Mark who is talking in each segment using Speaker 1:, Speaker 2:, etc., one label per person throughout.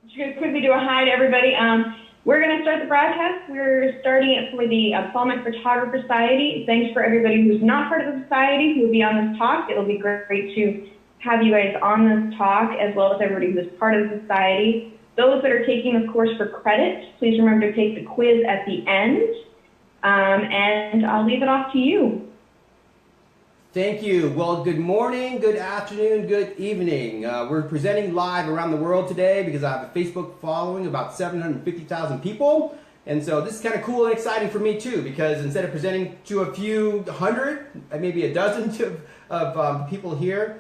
Speaker 1: Just quickly do a hi to everybody. We're going to start the broadcast. We're starting it for the Ophthalmic Photographer Society. Thanks for everybody who's not part of the society who will be on this talk. It'll be great to have you guys on this talk, as well as everybody who's part of the society. Those that are taking this course for credit, please remember to take the quiz at the end. And I'll leave it off to you.
Speaker 2: Thank you. Well, good morning, good afternoon, good evening. We're presenting live around the world today because I have a Facebook following, about 750,000 people. And so this is kind of cool and exciting for me too, because instead of presenting to a few hundred, maybe a dozen of people here,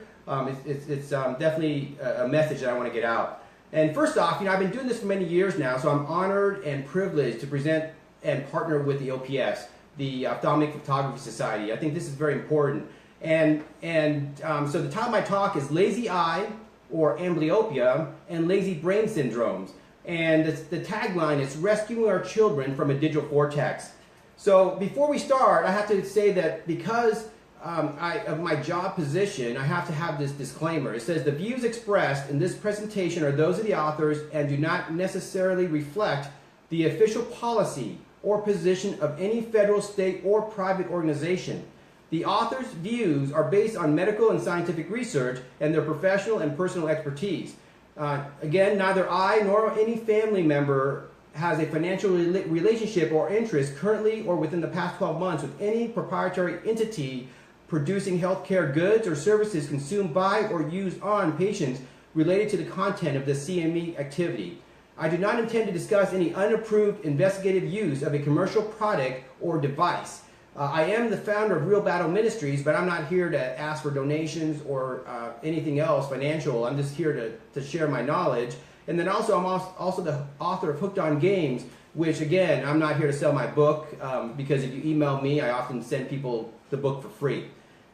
Speaker 2: it's definitely a message that I want to get out. And first off, I've been doing this for many years now, so I'm honored and privileged to present and partner with the OPS, the Ophthalmic Photography Society. I think this is very important. So the title of my talk is Lazy Eye or Amblyopia and Lazy Brain Syndromes. And the tagline is Rescuing Our Children from a Digital Vortex. So before we start, I have to say that because of my job position, I have to have this disclaimer. It says the views expressed in this presentation are those of the authors and do not necessarily reflect the official policy or position of any federal, state, or private organization. The author's views are based on medical and scientific research and their professional and personal expertise. Again, neither I nor any family member has a financial relationship or interest currently or within the past 12 months with any proprietary entity producing healthcare goods or services consumed by or used on patients related to the content of the CME activity. I do not intend to discuss any unapproved investigative use of a commercial product or device. I am the founder of Real Battle Ministries, but I'm not here to ask for donations or anything else financial. I'm just here to share my knowledge. And then also, I'm also the author of Hooked on Games, which again, I'm not here to sell my book because if you email me, I often send people the book for free.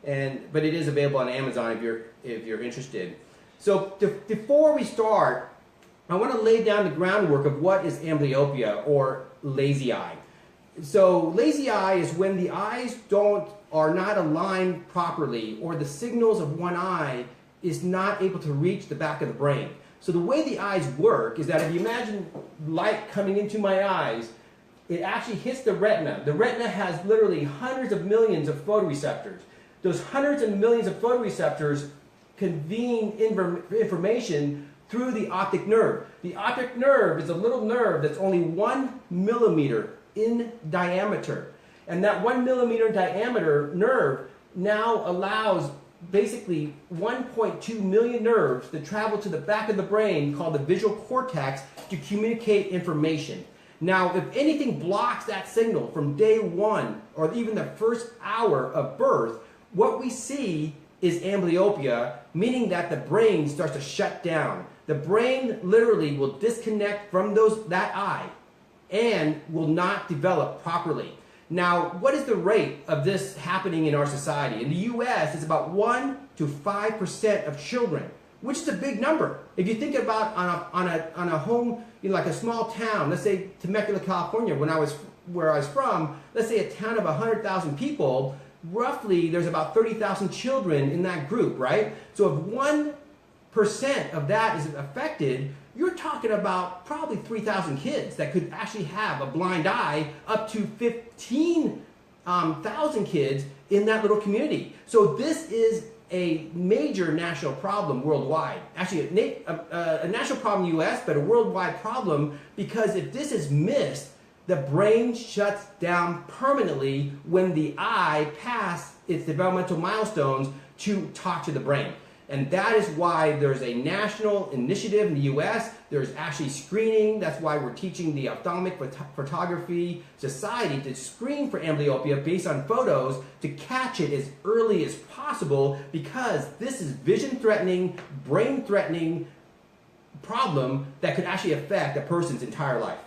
Speaker 2: But it is available on Amazon if you're interested. So before we start, I want to lay down the groundwork of what is amblyopia or lazy eye. So lazy eye is when the eyes are not aligned properly, or the signals of one eye is not able to reach the back of the brain. So the way the eyes work is that if you imagine light coming into my eyes, it actually hits the retina. The retina has literally hundreds of millions of photoreceptors. Those hundreds of millions of photoreceptors convene information through the optic nerve. The optic nerve is a little nerve that's only 1 millimeter in diameter. And that 1 millimeter diameter nerve now allows basically 1.2 million nerves to travel to the back of the brain called the visual cortex to communicate information. Now, if anything blocks that signal from day one or even the first hour of birth, what we see is amblyopia, meaning that the brain starts to shut down. The brain literally will disconnect from that eye and will not develop properly. Now, what is the rate of this happening in our society? In the US, it's about 1 to 5% of children, which is a big number. If you think about on a home, like a small town, let's say Temecula, California, where I was from, let's say a town of 100,000 people, roughly there's about 30,000 children in that group, right? So if 1% of that is affected, you're talking about probably 3,000 kids that could actually have a blind eye, up to 15,000 kids in that little community. So this is a major national problem worldwide. Actually, a national problem in the US, but a worldwide problem, because if this is missed, the brain shuts down permanently when the eye passes its developmental milestones to talk to the brain. And that is why there's a national initiative in the US. There's actually screening. That's why we're teaching the Ophthalmic Photography Society to screen for amblyopia based on photos to catch it as early as possible, because this is vision-threatening, brain-threatening problem that could actually affect a person's entire life.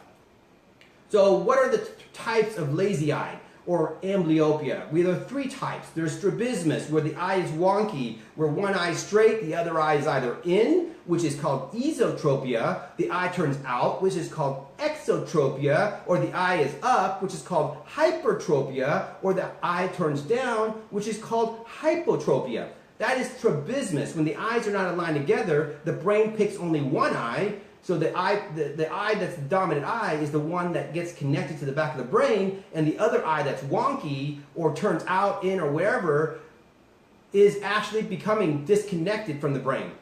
Speaker 2: So what are the types of lazy eye or amblyopia? We have 3 types. There's strabismus, where the eye is wonky, where one eye is straight, the other eye is either in, which is called esotropia, the eye turns out, which is called exotropia, or the eye is up, which is called hypertropia, or the eye turns down, which is called hypotropia. That is strabismus. When the eyes are not aligned together, the brain picks only one eye, So the eye that's the dominant eye is the one that gets connected to the back of the brain, and the other eye that's wonky or turns out, in, or wherever is actually becoming disconnected from the brain.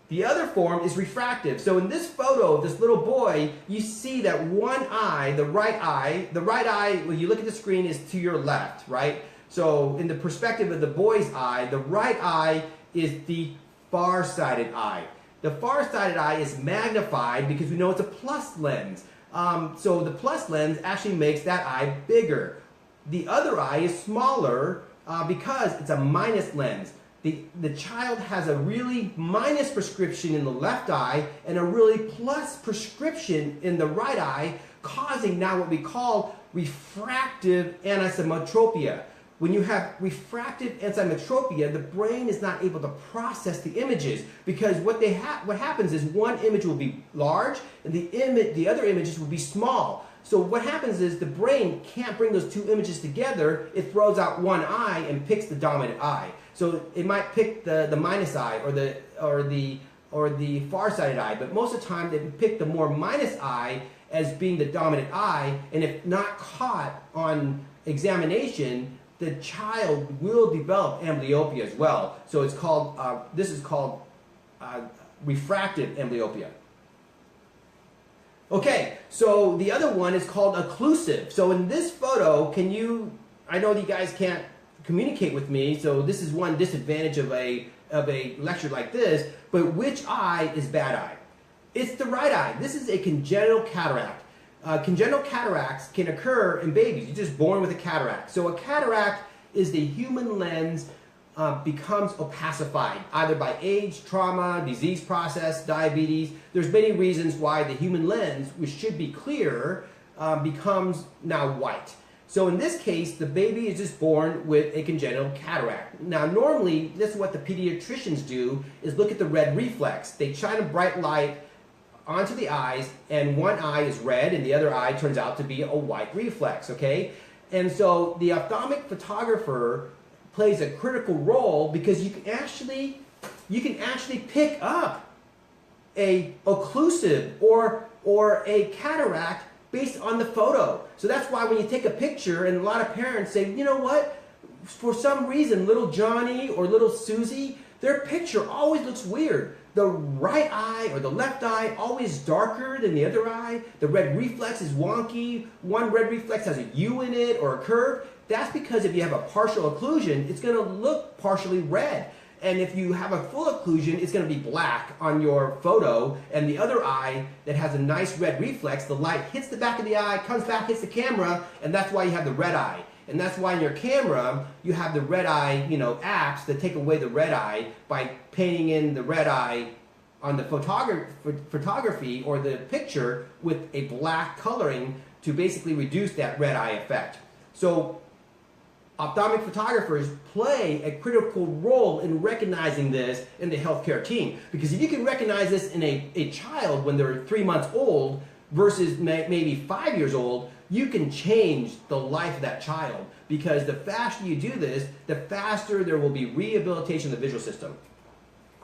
Speaker 2: The other form is refractive. So in this photo of this little boy, you see that one eye, the right eye, when you look at the screen, is to your left, right? So in the perspective of the boy's eye, the right eye is the far-sighted eye. The far-sighted eye is magnified because we know it's a plus lens. So the plus lens actually makes that eye bigger. The other eye is smaller because it's a minus lens. The child has a really minus prescription in the left eye and a really plus prescription in the right eye, causing now what we call refractive anisometropia. When you have refractive anisometropia, the brain is not able to process the images, because what happens is one image will be large and the other images will be small. So what happens is the brain can't bring those two images together. It throws out one eye and picks the dominant eye. So it might pick the minus eye or the far-sighted eye, but most of the time they pick the more minus eye as being the dominant eye, and if not caught on examination, the child will develop amblyopia as well. So it's called this is called refractive amblyopia. Okay, so the other one is called occlusive. So in this photo, I know that you guys can't communicate with me, so this is one disadvantage of a lecture like this, but which eye is bad eye? It's the right eye. This is a congenital cataract. Congenital cataracts can occur in babies. You're just born with a cataract. So a cataract is the human lens becomes opacified, either by age, trauma, disease process, diabetes. There's many reasons why the human lens, which should be clear, becomes now white. So in this case, the baby is just born with a congenital cataract. Now normally, this is what the pediatricians do, is look at the red reflex. They shine a bright light onto the eyes, and one eye is red and the other eye turns out to be a white reflex, okay? And so the ophthalmic photographer plays a critical role, because you can actually pick up a occlusive or a cataract based on the photo. So that's why when you take a picture, and a lot of parents say, you know what, for some reason little Johnny or little Susie, their picture always looks weird. The right eye or the left eye always darker than the other eye. The red reflex is wonky. One red reflex has a U in it or a curve. That's because if you have a partial occlusion, it's going to look partially red. And if you have a full occlusion, it's going to be black on your photo. And the other eye that has a nice red reflex, the light hits the back of the eye, comes back, hits the camera, and that's why you have the red eye. And that's why in your camera, you have the red eye, apps that take away the red eye by painting in the red eye on the photography or the picture with a black coloring to basically reduce that red eye effect. So ophthalmic photographers play a critical role in recognizing this in the healthcare team. Because if you can recognize this in a child when they're 3 months old versus maybe 5 years old, you can change the life of that child. Because the faster you do this, the faster there will be rehabilitation of the visual system.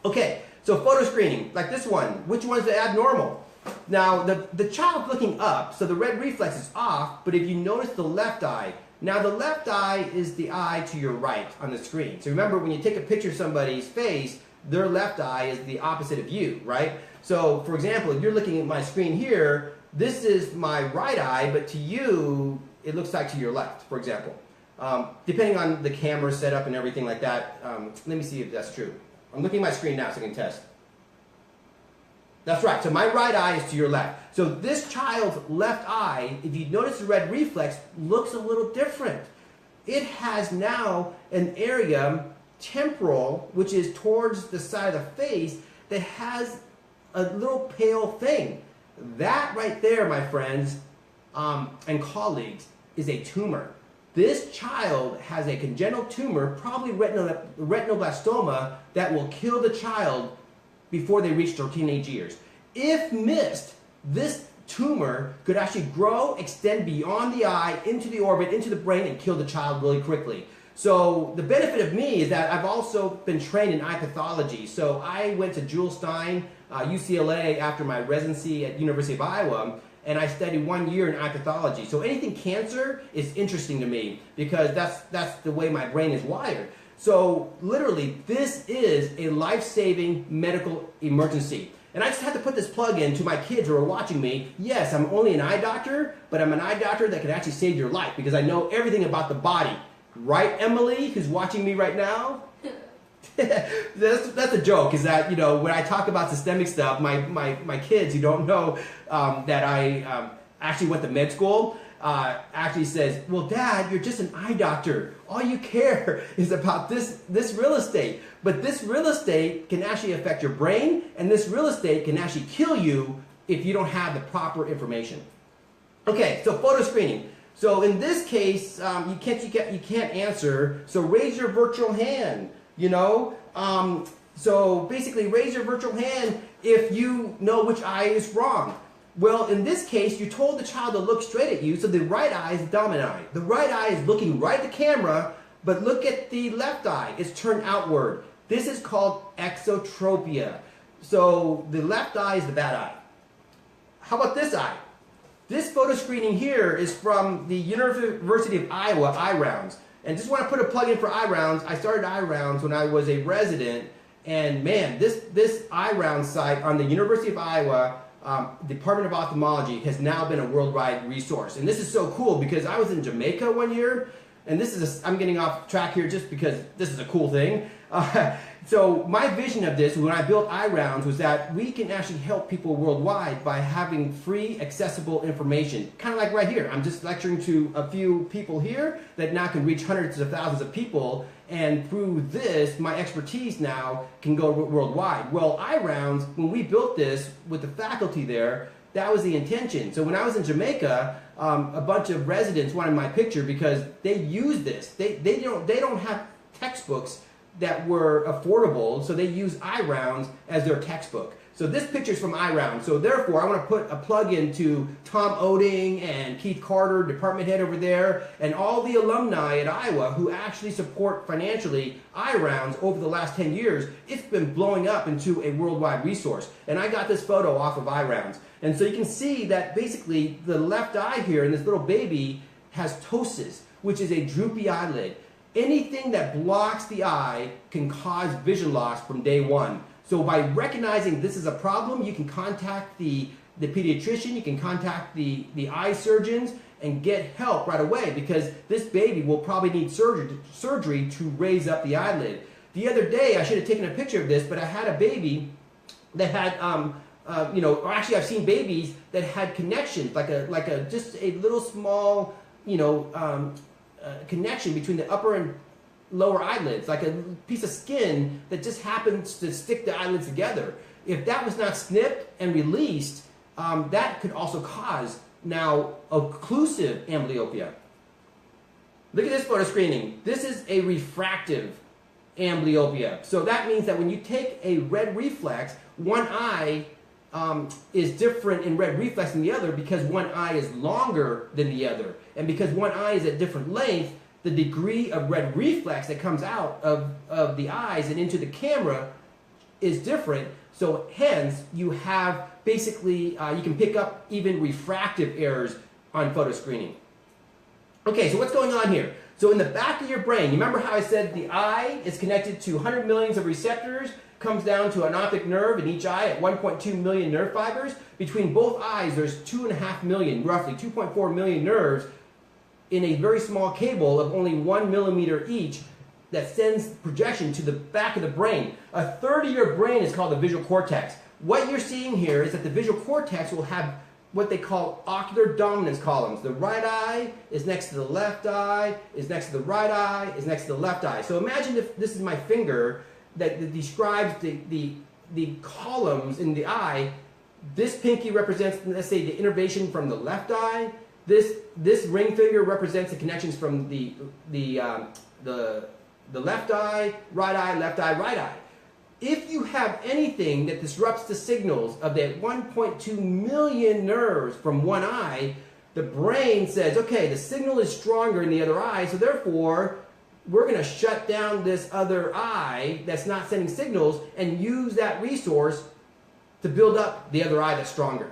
Speaker 2: Okay, so photo screening, like this one, which one's the abnormal? Now, the child's looking up, so the red reflex is off, but if you notice the left eye, now the left eye is the eye to your right on the screen. So remember, when you take a picture of somebody's face, their left eye is the opposite of you, right? So, for example, if you're looking at my screen here, this is my right eye, but to you, it looks like to your left, for example. Depending on the camera setup and everything like that, let me see if that's true. I'm looking at my screen now so I can test. That's right, so my right eye is to your left. So this child's left eye, if you notice the red reflex, looks a little different. It has now an area, temporal, which is towards the side of the face, that has a little pale thing. That right there, my friends and colleagues, is a tumor. This child has a congenital tumor, probably retinoblastoma, that will kill the child before they reach their teenage years. If missed, this tumor could actually grow, extend beyond the eye, into the orbit, into the brain, and kill the child really quickly. So the benefit of me is that I've also been trained in eye pathology. So I went to Jules Stein, UCLA, after my residency at University of Iowa, and I studied 1 year in eye pathology. So anything cancer is interesting to me because that's the way my brain is wired. So literally, this is a life-saving medical emergency. And I just had to put this plug in to my kids who are watching me. Yes, I'm only an eye doctor, but I'm an eye doctor that can actually save your life because I know everything about the body. Right, Emily, who's watching me right now? That's a joke, is that, you know, when I talk about systemic stuff, my kids who don't know that I actually went to med school actually says, well, Dad, you're just an eye doctor. All you care is about this real estate. But this real estate can actually affect your brain, and this real estate can actually kill you if you don't have the proper information. Okay, so photo screening. So in this case, you can't answer. So raise your virtual hand. You know. So basically, raise your virtual hand if you know which eye is wrong. Well, in this case, you told the child to look straight at you, so the right eye is the dominant eye. The right eye is looking right at the camera, but look at the left eye. It's turned outward. This is called exotropia. So the left eye is the bad eye. How about this eye? This photo screening here is from the University of Iowa eye rounds. And just want to put a plug in for eye rounds. I started eye rounds when I was a resident. And man, this eye round site on the University of Iowa Department of Ophthalmology has now been a worldwide resource. And this is so cool because I was in Jamaica 1 year. And this is I'm getting off track here just because this is a cool thing. So my vision of this when I built eye rounds was that we can actually help people worldwide by having free, accessible information. Kind of like right here. I'm just lecturing to a few people here that now can reach hundreds of thousands of people. And through this, my expertise now can go worldwide. Well, eye rounds, when we built this with the faculty there, that was the intention. So when I was in Jamaica, a bunch of residents wanted my picture because they use this. They don't have textbooks that were affordable, so they use eye rounds as their textbook. So this picture is from eye rounds. So therefore, I want to put a plug into Tom Oding and Keith Carter, department head over there, and all the alumni at Iowa who actually support financially eye rounds over the last 10 years. It's been blowing up into a worldwide resource. And I got this photo off of eye rounds. And so you can see that basically the left eye here in this little baby has ptosis, which is a droopy eyelid. Anything that blocks the eye can cause vision loss from day one. So by recognizing this is a problem, you can contact the pediatrician, you can contact the eye surgeons and get help right away because this baby will probably need surgery to raise up the eyelid. The other day, I should have taken a picture of this, but I had a baby that had, or actually I've seen babies that had connections, just a little small, connection between the upper and lower eyelids, like a piece of skin that just happens to stick the eyelids together. If that was not snipped and released, that could also cause now occlusive amblyopia. Look at this photo screening. This is a refractive amblyopia. So that means that when you take a red reflex, one eye is different in red reflex than the other because one eye is longer than the other. And because one eye is at different length, the degree of red reflex that comes out of the eyes and into the camera is different. So hence, you have basically, you can pick up even refractive errors on photo screening. Okay, so what's going on here? So in the back of your brain, you remember how I said the eye is connected to 100 millions of receptors, comes down to an optic nerve in each eye at 1.2 million nerve fibers. Between both eyes, there's 2.5 million, roughly 2.4 million nerves in a very small cable of only 1 millimeter each that sends projection to the back of the brain. A third of your brain is called the visual cortex. What you're seeing here is that the visual cortex will have what they call ocular dominance columns. The right eye is next to the left eye, is next to the right eye, is next to the left eye. So imagine if this is my finger that describes the columns in the eye. This pinky represents, let's say, the innervation from the left eye. This ring finger represents the connections from the left eye, right eye, left eye, right eye. If you have anything that disrupts the signals of that 1.2 million nerves from one eye, the brain says, okay, the signal is stronger in the other eye, so therefore we're going to shut down this other eye that's not sending signals and use that resource to build up the other eye that's stronger.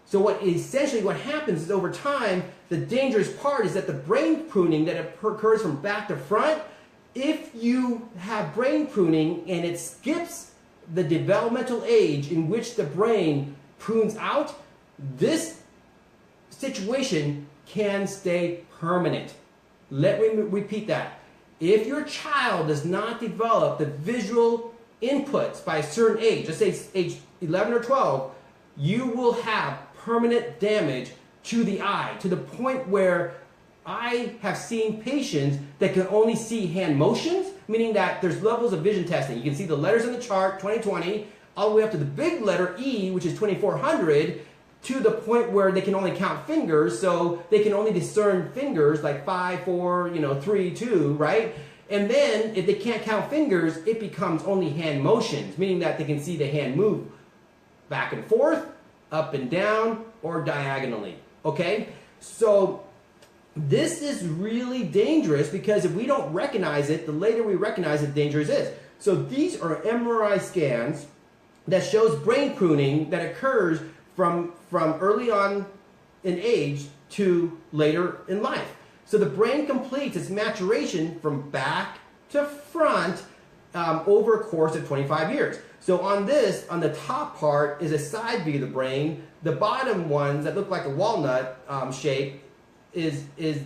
Speaker 2: So what happens is over time, the dangerous part is that the brain pruning that occurs from back to front, if you have brain pruning and it skips the developmental age in which the brain prunes out, this situation can stay permanent. Let me repeat that. If your child does not develop the visual inputs by a certain age, let's say age 11 or 12, you will have permanent damage to the eye, to the point where I have seen patients that can only see hand motions, meaning that there's levels of vision testing. You can see the letters in the chart, 20/20, all the way up to the big letter E, which is 2400, to the point where they can only count fingers, so they can only discern fingers like 5, 4, 3, 2, right? And then if they can't count fingers, it becomes only hand motions, meaning that they can see the hand move back and forth, up and down, or diagonally, okay? So this is really dangerous because if we don't recognize it, the later we recognize it, the dangerous it is. So these are MRI scans that shows brain pruning that occurs from early on in age to later in life. So the brain completes its maturation from back to front over a course of 25 years. So on the top part is a side view of the brain. The bottom ones that look like a walnut shape is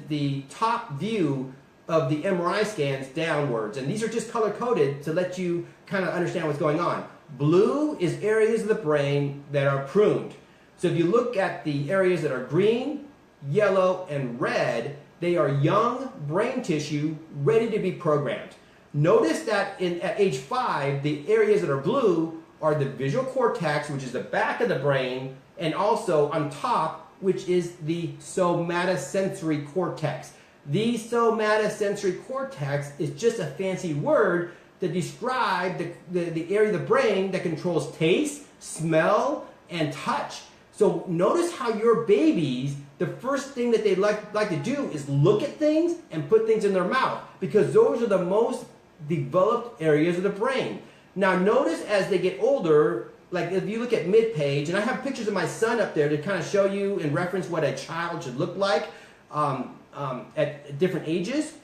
Speaker 2: the top view of the MRI scans downwards. And these are just color-coded to let you kind of understand what's going on. Blue is areas of the brain that are pruned. So if you look at the areas that are green, yellow, and red, they are young brain tissue ready to be programmed. Notice that at age 5, the areas that are blue are the visual cortex, which is the back of the brain, and also on top, which is the somatosensory cortex. The somatosensory cortex is just a fancy word to describe the area of the brain that controls taste, smell, and touch. So notice how your babies, the first thing that they like to do is look at things and put things in their mouth, because those are the most developed areas of the brain. Now notice as they get older, like if you look at mid-page, and I have pictures of my son up there to kind of show you and reference what a child should look like at different ages.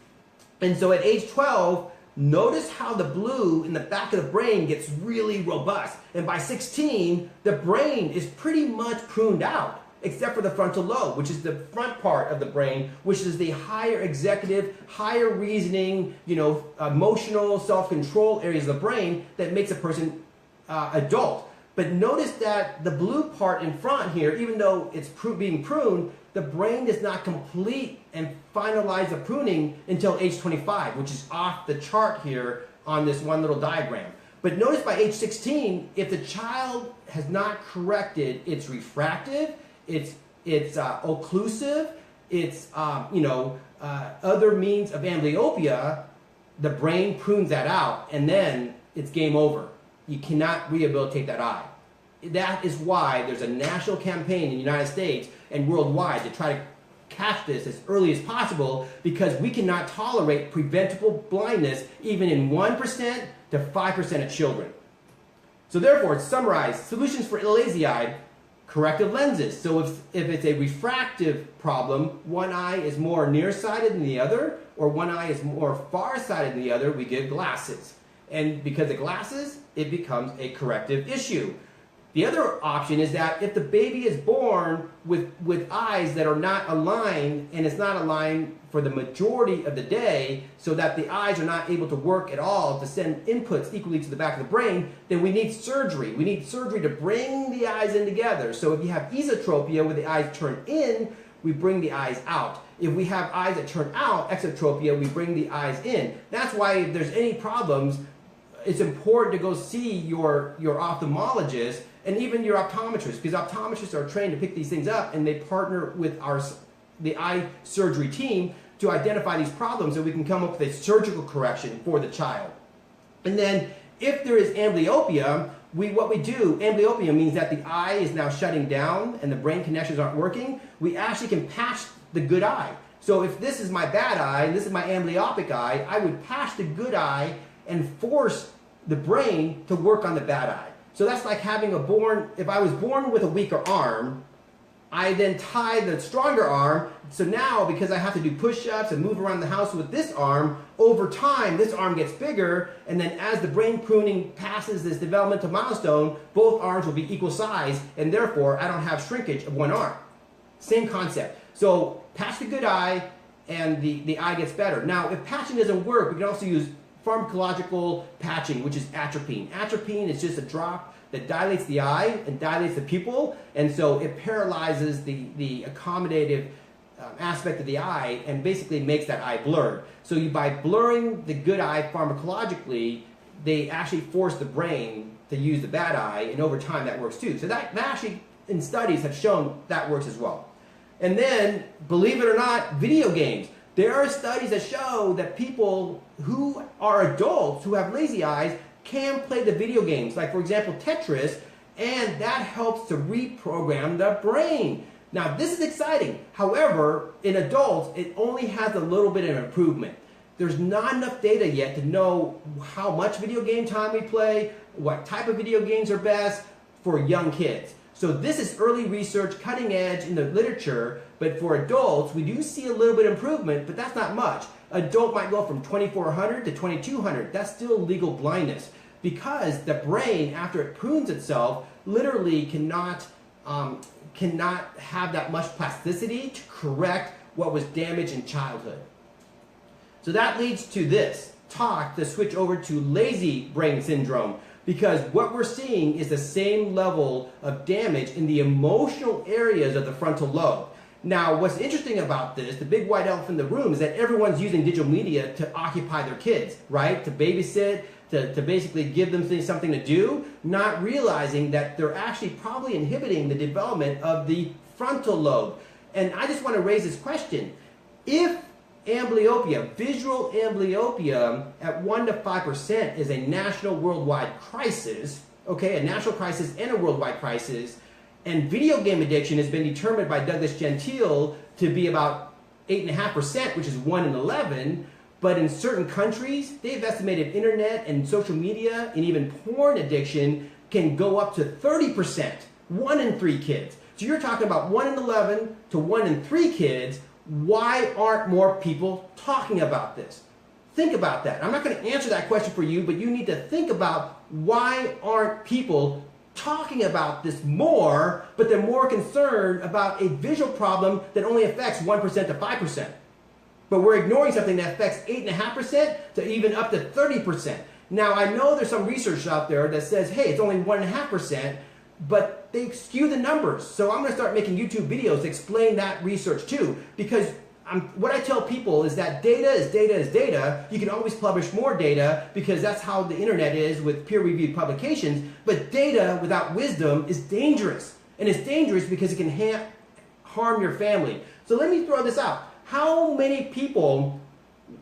Speaker 2: And so at age 12, notice how the blue in the back of the brain gets really robust. And by 16, the brain is pretty much pruned out, except for the frontal lobe, which is the front part of the brain, which is the higher executive, higher reasoning, emotional, self-control areas of the brain that makes a person adult. But notice that the blue part in front here, even though it's being pruned, the brain does not complete and finalize the pruning until age 25, which is off the chart here on this one little diagram. But notice by age 16, if the child has not corrected its refractive, its occlusive, its other means of amblyopia, the brain prunes that out, and then it's game over. You cannot rehabilitate that eye. That is why there's a national campaign in the United States and worldwide to try to catch this as early as possible, because we cannot tolerate preventable blindness even in 1% to 5% of children. So therefore, to summarize, solutions for lazy eye: corrective lenses. So if it's a refractive problem, one eye is more nearsighted than the other, or one eye is more farsighted than the other, we give glasses. And because of glasses, it becomes a corrective issue. The other option is that if the baby is born with eyes that are not aligned, and it's not aligned for the majority of the day, so that the eyes are not able to work at all to send inputs equally to the back of the brain, then we need surgery. We need surgery to bring the eyes in together. So if you have esotropia, where the eyes turn in, we bring the eyes out. If we have eyes that turn out, exotropia, we bring the eyes in. That's why if there's any problems, it's important to go see your ophthalmologist and even your optometrist, because optometrists are trained to pick these things up, and they partner with the eye surgery team to identify these problems, so we can come up with a surgical correction for the child. And then if there is amblyopia, amblyopia means that the eye is now shutting down and the brain connections aren't working. We actually can patch the good eye. So if this is my bad eye and this is my amblyopic eye, I would patch the good eye and force the brain to work on the bad eye. So that's like having if I was born with a weaker arm, I then tie the stronger arm. So now, because I have to do push-ups and move around the house with this arm, over time, this arm gets bigger, and then as the brain pruning passes this developmental milestone, both arms will be equal size, and therefore, I don't have shrinkage of one arm. Same concept. So patch the good eye, and the eye gets better. Now, if patching doesn't work, we can also use pharmacological patching, which is atropine. Atropine is just a drop that dilates the eye and dilates the pupil, and so it paralyzes the accommodative aspect of the eye and basically makes that eye blurred. So by blurring the good eye pharmacologically, they actually force the brain to use the bad eye, and over time that works too. So that actually, in studies, have shown that works as well. And then, believe it or not, video games. There are studies that show that people who are adults who have lazy eyes can play the video games, like for example Tetris, and that helps to reprogram the brain. Now this is exciting. However, in adults, it only has a little bit of improvement. There's not enough data yet to know how much video game time we play, what type of video games are best for young kids. So this is early research, cutting edge in the literature, but for adults, we do see a little bit of improvement, but that's not much. Adult might go from 2400 to 2200. That's still legal blindness because the brain, after it prunes itself, literally cannot have that much plasticity to correct what was damaged in childhood. So that leads to this talk to switch over to lazy brain syndrome, because what we're seeing is the same level of damage in the emotional areas of the frontal lobe. Now, what's interesting about this, the big white elephant in the room, is that everyone's using digital media to occupy their kids, right? To babysit, to basically give them something to do, not realizing that they're actually probably inhibiting the development of the frontal lobe. And I just want to raise this question. If amblyopia, visual amblyopia at 1 to 5% is a national worldwide crisis, okay, a national crisis and a worldwide crisis, and video game addiction has been determined by Douglas Gentile to be about 8.5%, which is 1 in 11, but in certain countries, they've estimated internet and social media and even porn addiction can go up to 30%, 1 in 3 kids. So you're talking about 1 in 11 to 1 in 3 kids. Why aren't more people talking about this? Think about that. I'm not going to answer that question for you, but you need to think about why aren't people talking about this more, but they're more concerned about a visual problem that only affects 1% to 5%. But we're ignoring something that affects 8.5% to even up to 30%. Now, I know there's some research out there that says, hey, it's only 1.5%, but they skew the numbers. So I'm going to start making YouTube videos to explain that research too, because what I tell people is that data is data is data. You can always publish more data because that's how the internet is with peer-reviewed publications, but data without wisdom is dangerous. And it's dangerous because it can harm your family. So let me throw this out. How many people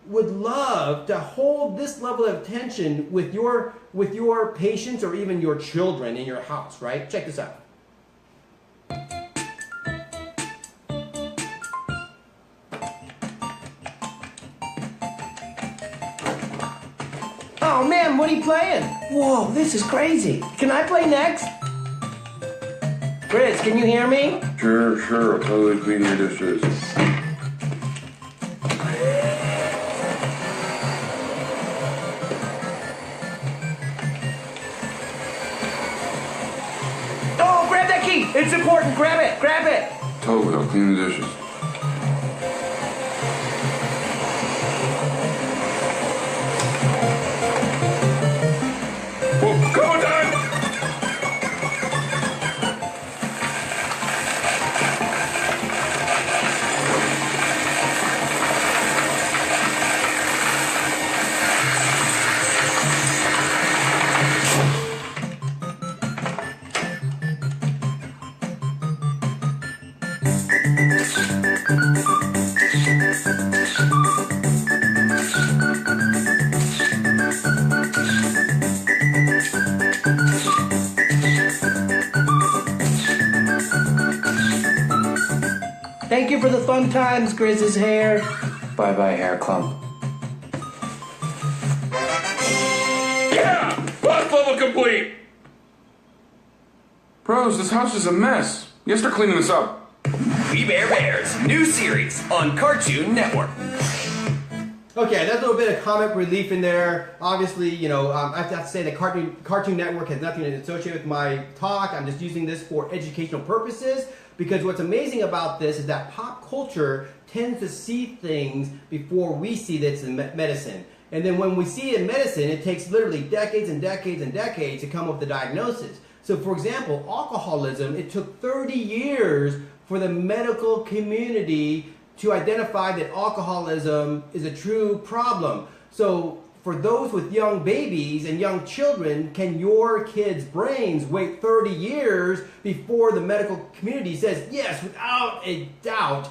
Speaker 2: would love to hold this level of attention with your patients or even your children in your house, right? Check this out. Oh man, what are you playing? Whoa, this is crazy. Can I play next? Chris, can you hear me?
Speaker 3: Sure, I'll totally clean your dishes.
Speaker 2: Oh, grab that key! It's important, grab it!
Speaker 3: Totally, I'll clean the dishes. Whoa, go time!
Speaker 4: Thank you for the fun times, Grizz's hair.
Speaker 5: Bye-bye, hair clump.
Speaker 3: Yeah! Boss level complete! Bros, this house is a mess. You have to clean this up.
Speaker 6: We Bare Bears, new series on Cartoon Network.
Speaker 2: Okay, that's a little bit of comic relief in there. Obviously, you know, I have to say that Cartoon Network has nothing to associate with my talk. I'm just using this for educational purposes, because what's amazing about this is that pop culture tends to see things before we see this in medicine. And then when we see it in medicine, it takes literally decades and decades and decades to come up with the diagnosis. So for example, alcoholism, it took 30 years for the medical community to identify that alcoholism is a true problem. So for those with young babies and young children, can your kids' brains wait 30 years before the medical community says, yes, without a doubt,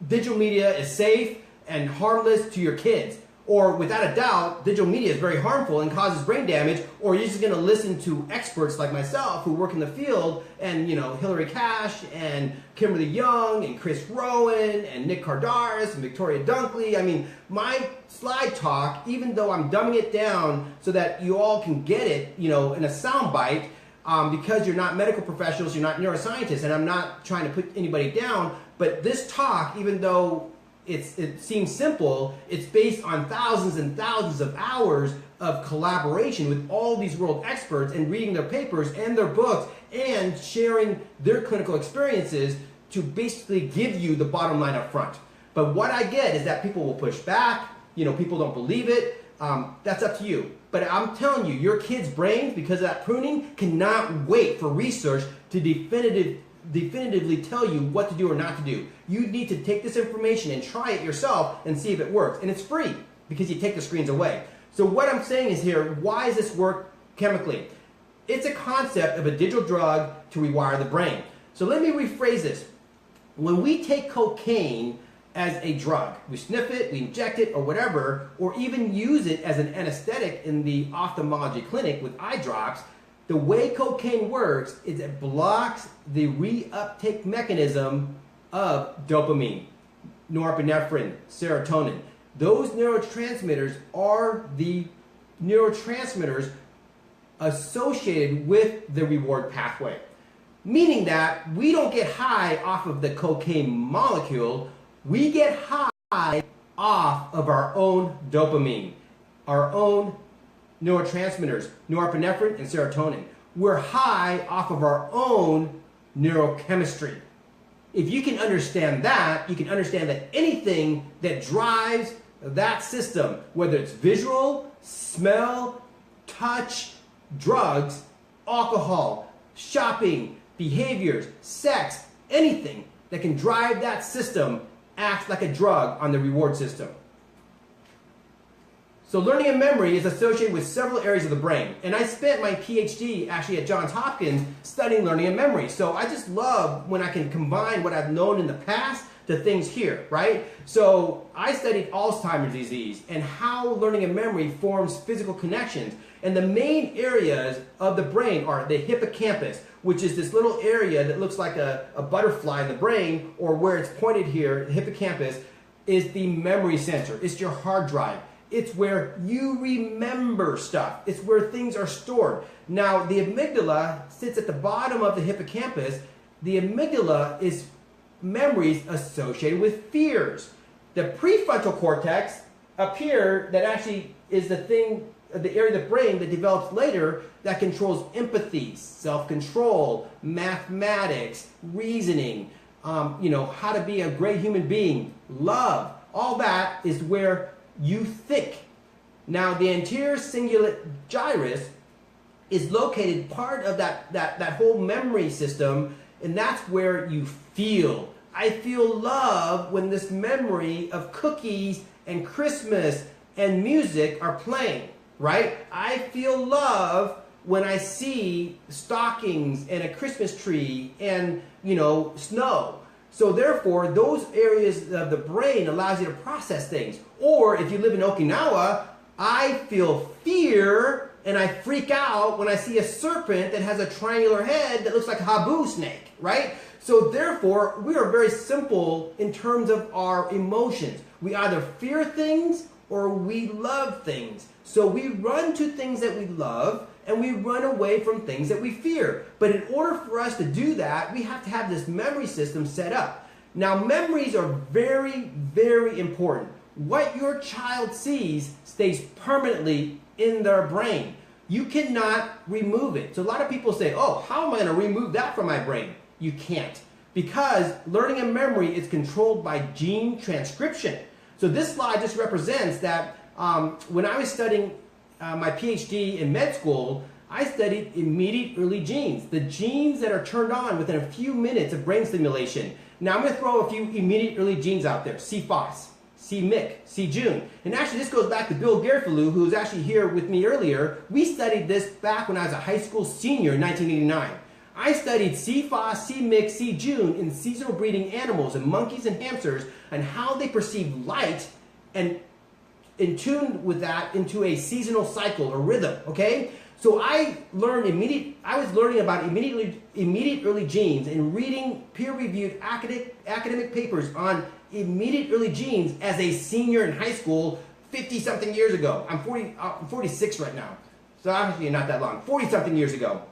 Speaker 2: digital media is safe and harmless to your kids? Or without a doubt, digital media is very harmful and causes brain damage, or you're just going to listen to experts like myself who work in the field, and you know, Hillary Cash and Kimberly Young and Chris Rowan and Nick Cardaris and Victoria Dunkley. I mean, my slide talk, even though I'm dumbing it down so that you all can get it, you know, in a sound bite, because you're not medical professionals, you're not neuroscientists, and I'm not trying to put anybody down, but this talk, even though it seems simple, it's based on thousands and thousands of hours of collaboration with all these world experts and reading their papers and their books and sharing their clinical experiences to basically give you the bottom line up front. But what I get is that people will push back, you know, people don't believe it. That's up to you. But I'm telling you, your kids' brains, because of that pruning, cannot wait for research to definitively tell you what to do or not to do. You need to take this information and try it yourself and see if it works. And it's free because you take the screens away. So what I'm saying is here, why does this work chemically? It's a concept of a digital drug to rewire the brain. So let me rephrase this. When we take cocaine as a drug, we sniff it, we inject it or whatever, or even use it as an anesthetic in the ophthalmology clinic with eye drops, the way cocaine works is it blocks the reuptake mechanism of dopamine, norepinephrine, serotonin. Those neurotransmitters are the neurotransmitters associated with the reward pathway. Meaning that we don't get high off of the cocaine molecule, we get high off of our own dopamine, our own neurotransmitters, norepinephrine and serotonin. We're high off of our own neurochemistry. If you can understand that, you can understand that anything that drives that system, whether it's visual, smell, touch, drugs, alcohol, shopping, behaviors, sex, anything that can drive that system acts like a drug on the reward system. So learning and memory is associated with several areas of the brain. And I spent my PhD actually at Johns Hopkins studying learning and memory. So I just love when I can combine what I've known in the past to things here, right? So I studied Alzheimer's disease and how learning and memory forms physical connections. And the main areas of the brain are the hippocampus, which is this little area that looks like a butterfly in the brain, or where it's pointed here, the hippocampus, is the memory center. It's your hard drive. It's where you remember stuff. It's where things are stored. Now, the amygdala sits at the bottom of the hippocampus. The amygdala is memories associated with fears. The prefrontal cortex up here, that actually is the thing, the area of the brain that develops later, that controls empathy, self-control, mathematics, reasoning, how to be a great human being, love. All that is where you think. Now, the anterior cingulate gyrus is located part of that whole memory system, and that's where you feel. I feel love when this memory of cookies and Christmas and music are playing, right? I feel love when I see stockings and a Christmas tree and, snow. So therefore, those areas of the brain allows you to process things. Or if you live in Okinawa, I feel fear and I freak out when I see a serpent that has a triangular head that looks like a habu snake, right? So therefore, we are very simple in terms of our emotions. We either fear things or we love things. So we run to things that we love and we run away from things that we fear. But in order for us to do that, we have to have this memory system set up. Now, memories are very, very important. What your child sees stays permanently in their brain. You cannot remove it. So a lot of people say, oh, how am I going to remove that from my brain? You can't. Because learning and memory is controlled by gene transcription. So this slide just represents that when I was studying my PhD in med school, I studied immediate early genes, the genes that are turned on within a few minutes of brain stimulation. Now I'm going to throw a few immediate early genes out there. C-FOS, C-MYC, C-Jun. And actually this goes back to Bill Garifalou, who was actually here with me earlier. We studied this back when I was a high school senior in 1989. I studied C-FOS, C-MYC, C-Jun in seasonal breeding animals in monkeys and hamsters and how they perceive light and in tune with that into a seasonal cycle or rhythm, okay? So I was learning about immediate early genes and reading peer-reviewed academic papers on immediate early genes as a senior in high school 50-something years ago. I'm 46 right now, so obviously not that long, 40-something years ago.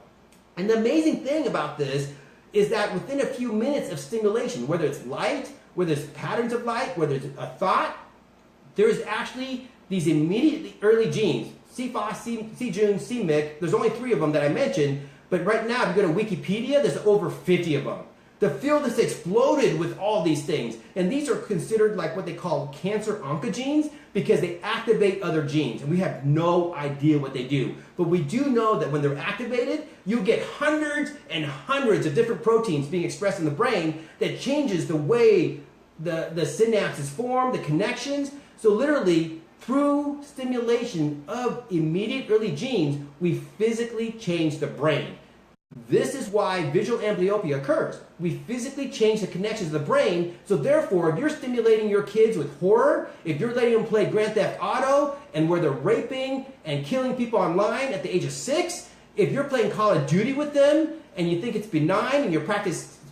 Speaker 2: And the amazing thing about this is that within a few minutes of stimulation, whether it's light, whether it's patterns of light, whether it's a thought, there's actually these immediately early genes, C-FOS, C-Jun, C-MYC. There's only 3 of them that I mentioned, but right now if you go to Wikipedia, there's over 50 of them. The field has exploded with all these things, and these are considered like what they call cancer oncogenes because they activate other genes, and we have no idea what they do. But we do know that when they're activated, you get hundreds and hundreds of different proteins being expressed in the brain that changes the way the synapses form, the connections. So literally, through stimulation of immediate early genes, we physically change the brain. This is why visual amblyopia occurs. We physically change the connections of the brain, so therefore, if you're stimulating your kids with horror, if you're letting them play Grand Theft Auto and where they're raping and killing people online at the age of 6, if you're playing Call of Duty with them and you think it's benign and you're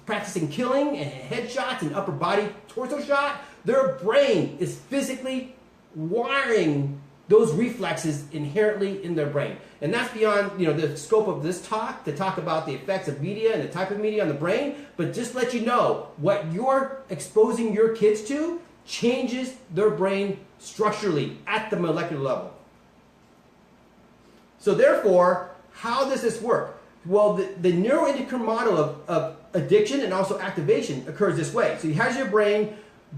Speaker 2: practicing killing and headshots and upper body torso shot, their brain is physically wiring those reflexes inherently in their brain. And that's beyond the scope of this talk, to talk about the effects of media and the type of media on the brain, but just let you know what you're exposing your kids to changes their brain structurally at the molecular level. So therefore, how does this work? Well, the neuroendocrine model of addiction and also activation occurs this way. So you have your brain,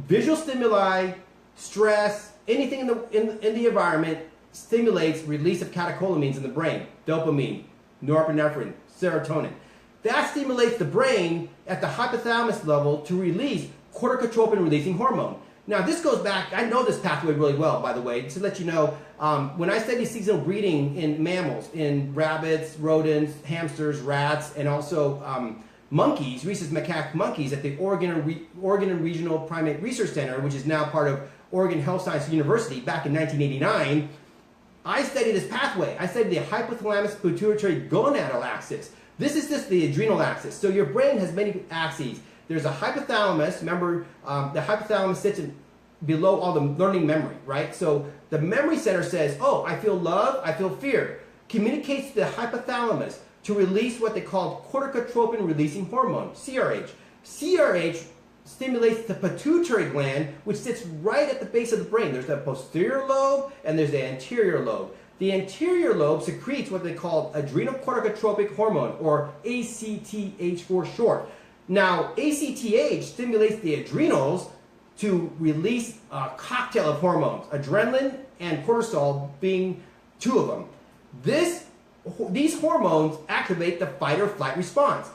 Speaker 2: visual stimuli, stress, anything in the environment stimulates release of catecholamines in the brain, dopamine, norepinephrine, serotonin. That stimulates the brain at the hypothalamus level to release corticotropin-releasing hormone. Now this goes back, I know this pathway really well, by the way, just to let you know, when I studied seasonal breeding in mammals, in rabbits, rodents, hamsters, rats, and also monkeys, rhesus macaque monkeys at the Oregon and Regional Primate Research Center, which is now part of Oregon Health Science University back in 1989, I studied this pathway. I studied the hypothalamus pituitary gonadal axis. This is just the adrenal axis. So your brain has many axes. There's a hypothalamus. Remember, the hypothalamus sits below all the learning memory, right? So the memory center says, oh, I feel love, I feel fear. Communicates to the hypothalamus to release what they call corticotropin-releasing hormone, CRH. CRH stimulates the pituitary gland, which sits right at the base of the brain. There's the posterior lobe and there's the anterior lobe. The anterior lobe secretes what they call adrenal corticotropic hormone, or ACTH for short. Now, ACTH stimulates the adrenals to release a cocktail of hormones, adrenaline and cortisol being 2 of them. These hormones activate the fight or flight response.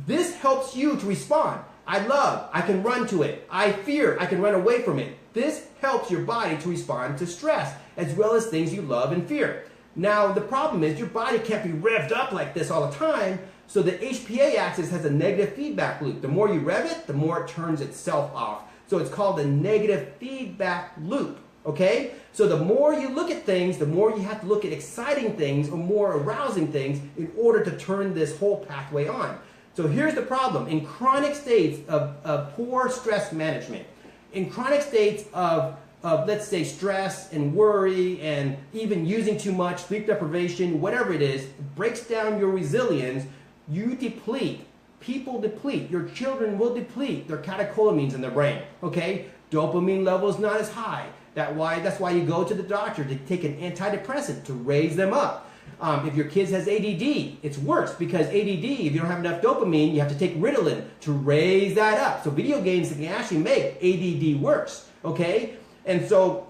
Speaker 2: This helps you to respond. I love, I can run to it. I fear, I can run away from it. This helps your body to respond to stress, as well as things you love and fear. Now, the problem is your body can't be revved up like this all the time, so the HPA axis has a negative feedback loop. The more you rev it, the more it turns itself off. So it's called the negative feedback loop, okay? So the more you look at things, the more you have to look at exciting things or more arousing things in order to turn this whole pathway on. So here's the problem. In chronic states of poor stress management, in chronic states of let's say stress and worry and even using too much, sleep deprivation, whatever it is, breaks down your resilience, you deplete, people deplete, your children will deplete their catecholamines in their brain, okay? Dopamine levels not as high. That's why you go to the doctor to take an antidepressant to raise them up. If your kid has ADD, it's worse because ADD, if you don't have enough dopamine, you have to take Ritalin to raise that up. So video games can actually make ADD worse, okay? And so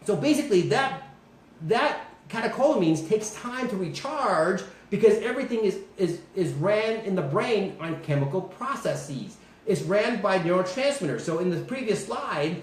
Speaker 2: basically that catecholamines takes time to recharge because everything is ran in the brain on chemical processes. It's ran by neurotransmitters. So in the previous slide,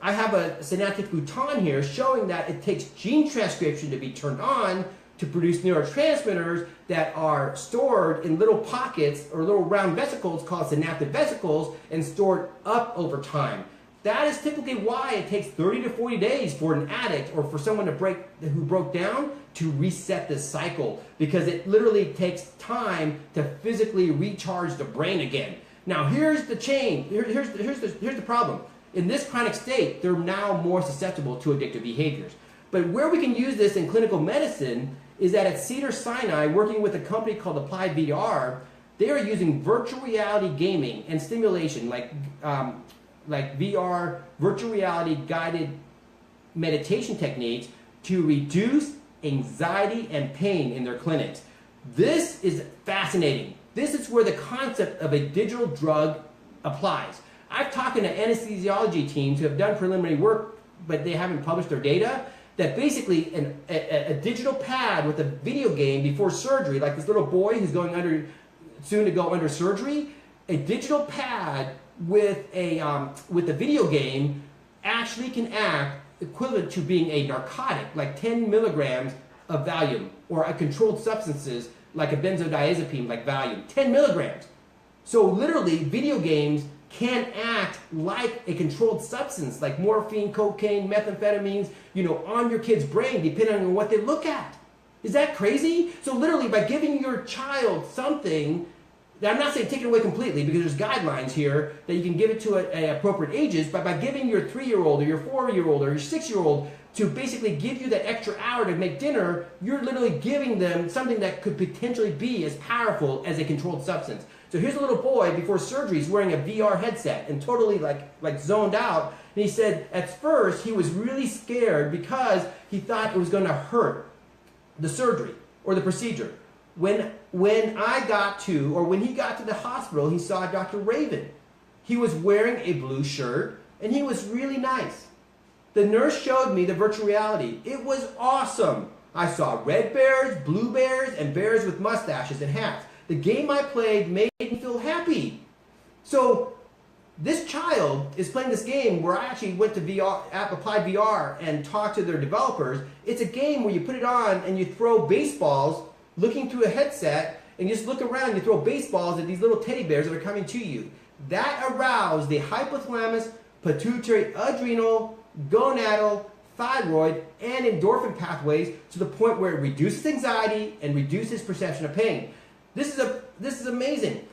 Speaker 2: I have a synaptic bouton here showing that it takes gene transcription to be turned on to produce neurotransmitters that are stored in little pockets or little round vesicles called synaptic vesicles and stored up over time. That is typically why it takes 30 to 40 days for an addict or for someone who broke down to reset this cycle, because it literally takes time to physically recharge the brain again. Now here's the change. Here's the problem. In this chronic state, they're now more susceptible to addictive behaviors. But where we can use this in clinical medicine is that at Cedars-Sinai, working with a company called Applied VR, they are using virtual reality gaming and stimulation, like VR, virtual reality guided meditation techniques to reduce anxiety and pain in their clinics. This is fascinating. This is where the concept of a digital drug applies. I've talked to anesthesiology teams who have done preliminary work, but they haven't published their data, that basically a digital pad with a video game before surgery, like this little boy who's soon to go under surgery, a digital pad with a video game actually can act equivalent to being a narcotic, like 10 milligrams of Valium, or a controlled substances like a benzodiazepine like Valium, 10 milligrams. So literally, video games can act like a controlled substance, like morphine, cocaine, methamphetamines, on your kid's brain, depending on what they look at. Is that crazy? So literally, by giving your child something, I'm not saying take it away completely, because there's guidelines here that you can give it to at appropriate ages, but by giving your 3-year-old or your 4-year-old or your 6-year-old to basically give you that extra hour to make dinner, you're literally giving them something that could potentially be as powerful as a controlled substance. So here's a little boy before surgery, he's wearing a VR headset and totally like zoned out. And he said at first he was really scared because he thought it was going to hurt the surgery or the procedure. When he got to the hospital, he saw Dr. Raven. He was wearing a blue shirt and he was really nice. The nurse showed me the virtual reality. It was awesome. I saw red bears, blue bears, and bears with mustaches and hats. The game I played made me feel happy. So this child is playing this game where I actually went to Applied VR and talked to their developers. It's a game where you put it on and you throw baseballs looking through a headset, and you just look around and you throw baseballs at these little teddy bears that are coming to you. That aroused the hypothalamus, pituitary, adrenal, gonadal, thyroid, and endorphin pathways to the point where it reduces anxiety and reduces perception of pain. This is amazing.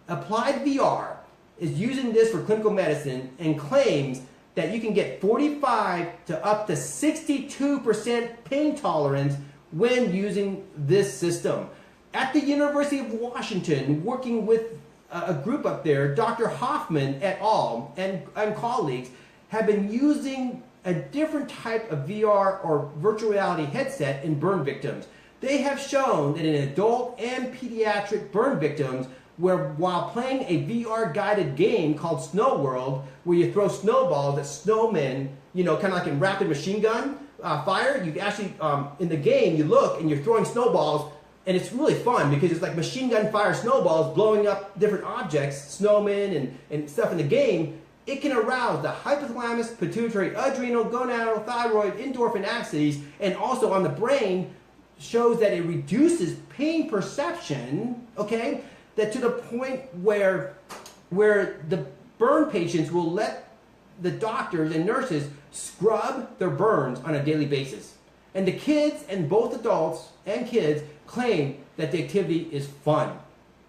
Speaker 2: Applied VR is using this for clinical medicine and claims that you can get 45 to up to 62% pain tolerance when using this system. At the University of Washington, working with a group up there, Dr. Hoffman et al. and colleagues have been using a different type of VR or virtual reality headset in burn victims. They have shown that in adult and pediatric burn victims, where while playing a VR guided game called Snow World, where you throw snowballs at snowmen, kind of like in rapid machine gun fire, you actually, in the game, you look and you're throwing snowballs, and it's really fun because it's like machine gun fire snowballs blowing up different objects, snowmen and stuff in the game. It can arouse the hypothalamus, pituitary, adrenal, gonadal, thyroid, endorphin axes, and also on the brain shows that it reduces pain perception, okay, that to the point where the burn patients will let the doctors and nurses scrub their burns on a daily basis. And the kids, and both adults and kids, claim that the activity is fun.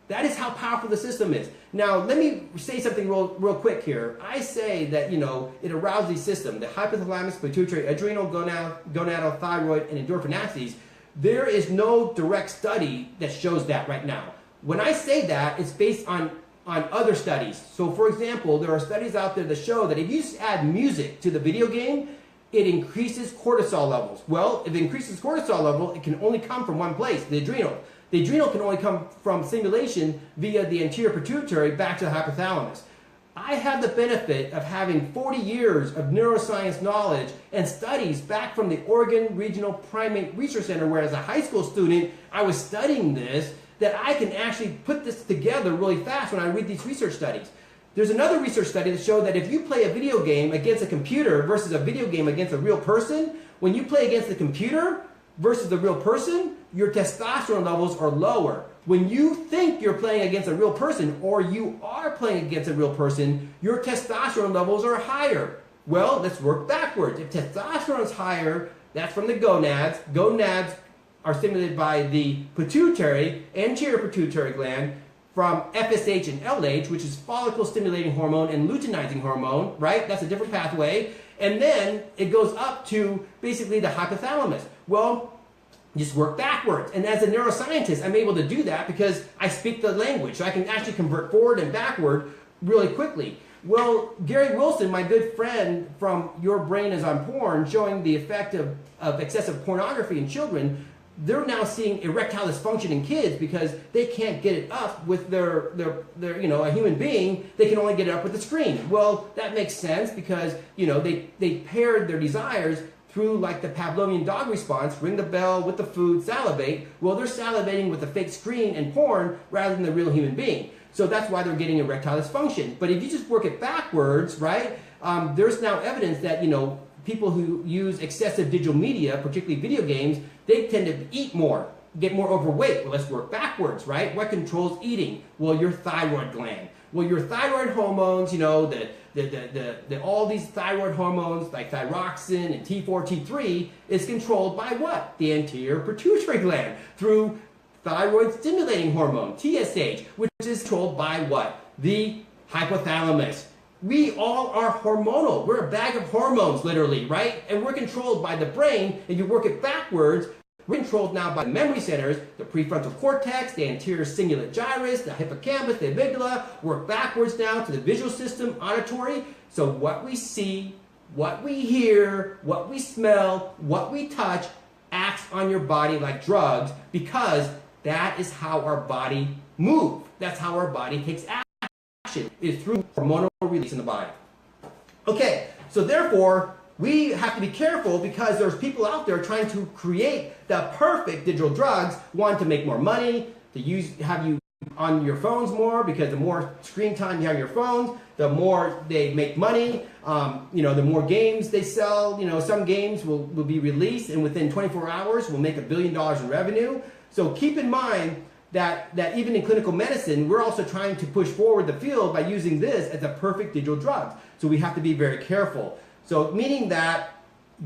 Speaker 2: That is how powerful the system is. Now, let me say something real quick here. I say that, it arouses the system, the hypothalamus, pituitary, adrenal, gonadal, thyroid, and endorphin axes. There is no direct study that shows that right now. When I say that, it's based on other studies. So, for example, there are studies out there that show that if you just add music to the video game, it increases cortisol levels. Well, if it increases cortisol level, it can only come from one place, the adrenal. The adrenal can only come from stimulation via the anterior pituitary back to the hypothalamus. I have the benefit of having 40 years of neuroscience knowledge and studies back from the Oregon Regional Primate Research Center, where as a high school student, I was studying this, that I can actually put this together really fast when I read these research studies. There's another research study that showed that if you play a video game against a computer versus a video game against a real person, when you play against the computer versus the real person, your testosterone levels are lower. When you think you're playing against a real person or you are playing against a real person, your testosterone levels are higher. Well, let's work backwards. If testosterone is higher, that's from the gonads. Gonads are stimulated by the pituitary, anterior pituitary gland, from FSH and LH, which is follicle stimulating hormone and luteinizing hormone, right? That's a different pathway. And then it goes up to basically the hypothalamus. Well, just work backwards. And as a neuroscientist, I'm able to do that because I speak the language. So I can actually convert forward and backward really quickly. Well, Gary Wilson, my good friend from Your Brain is on Porn, showing the effect of excessive pornography in children, they're now seeing erectile dysfunction in kids because they can't get it up with their a human being. They can only get it up with the screen. Well, that makes sense because, they paired their desires through like the Pavlovian dog response, ring the bell with the food, salivate. Well, they're salivating with the fake screen and porn rather than the real human being. So that's why they're getting erectile dysfunction. But if you just work it backwards, right, there's now evidence that, people who use excessive digital media, particularly video games, they tend to eat more, get more overweight. Well, let's work backwards, right? What controls eating? Well, your thyroid gland. Well, your thyroid hormones, all these thyroid hormones like thyroxine and T4, T3 is controlled by what? The anterior pituitary gland through thyroid stimulating hormone, TSH, which is controlled by what? The hypothalamus. We all are hormonal. We're a bag of hormones, literally, right? And we're controlled by the brain. If you work it backwards, we're controlled now by the memory centers, the prefrontal cortex, the anterior cingulate gyrus, the hippocampus, the amygdala. Work backwards now to the visual system, auditory. So what we see, what we hear, what we smell, what we touch acts on your body like drugs because that is how our body moves. That's how our body takes action. Is through hormonal release in the body. Okay, so therefore, we have to be careful because there's people out there trying to create the perfect digital drugs, want to make more money, to have you on your phones more because the more screen time you have on your phones, the more they make money. The more games they sell. Some games will be released and within 24 hours will make $1 billion in revenue. So keep in mind that even in clinical medicine, we're also trying to push forward the field by using this as a perfect digital drug. So we have to be very careful. So meaning that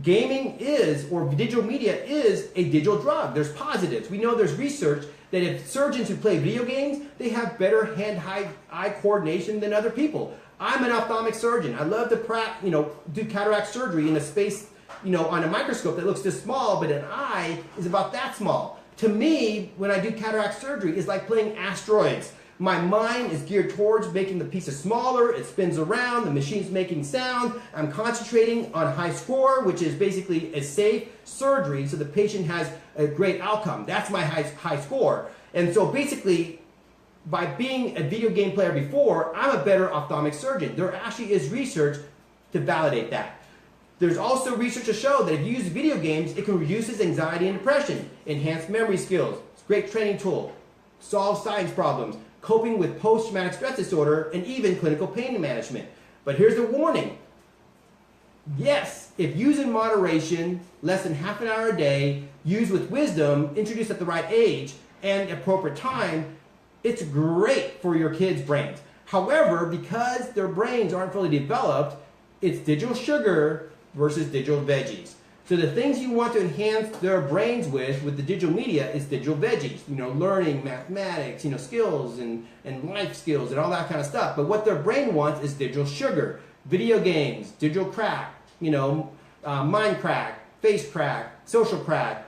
Speaker 2: gaming is, or digital media is a digital drug. There's positives. We know there's research that if surgeons who play video games, they have better hand-eye coordination than other people. I'm an ophthalmic surgeon. I love to do cataract surgery in a space, on a microscope that looks this small, but an eye is about that small. To me, when I do cataract surgery, it's like playing asteroids. My mind is geared towards making the pieces smaller, it spins around, the machine's making sound, I'm concentrating on high score, which is basically a safe surgery so the patient has a great outcome. That's my high score. And so basically, by being a video game player before, I'm a better ophthalmic surgeon. There actually is research to validate that. There's also research to show that if you use video games, it can reduce anxiety and depression, enhance memory skills, it's a great training tool, solve science problems, coping with post-traumatic stress disorder, and even clinical pain management. But here's the warning. Yes, if used in moderation, less than half an hour a day, used with wisdom, introduced at the right age and appropriate time, it's great for your kids' brains. However, because their brains aren't fully developed, it's digital sugar versus digital veggies. So the things you want to enhance their brains with the digital media is digital veggies, learning mathematics, skills and life skills and all that kind of stuff. But what their brain wants is digital sugar, video games, digital crack, mind crack, face crack, social crack,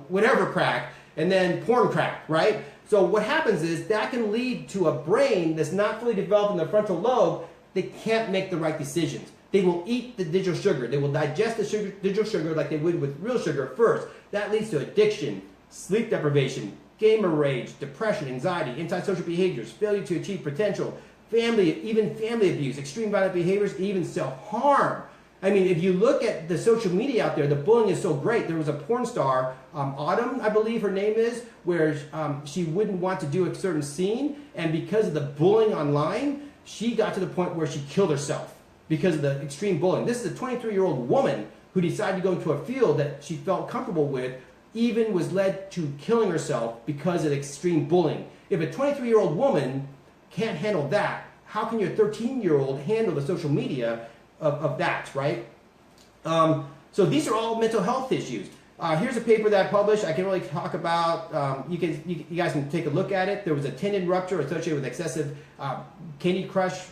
Speaker 2: whatever crack, and then porn crack, right? So what happens is that can lead to a brain that's not fully developed in the frontal lobe. They can't make the right decisions. They will eat the digital sugar. They will digest the digital sugar like they would with real sugar first. That leads to addiction, sleep deprivation, gamer rage, depression, anxiety, antisocial behaviors, failure to achieve potential, even family abuse, extreme violent behaviors, even self-harm. I mean, if you look at the social media out there, the bullying is so great. There was a porn star, Autumn, I believe her name is, where she wouldn't want to do a certain scene, and because of the bullying online, she got to the point where she killed herself because of the extreme bullying. This is a 23-year-old woman who decided to go into a field that she felt comfortable with, even was led to killing herself because of extreme bullying. If a 23-year-old woman can't handle that, how can your 13-year-old handle the social media of that, right? So these are all mental health issues. Here's a paper that I published. I can really talk about, you guys can take a look at it. There was a tendon rupture associated with excessive Candy Crush.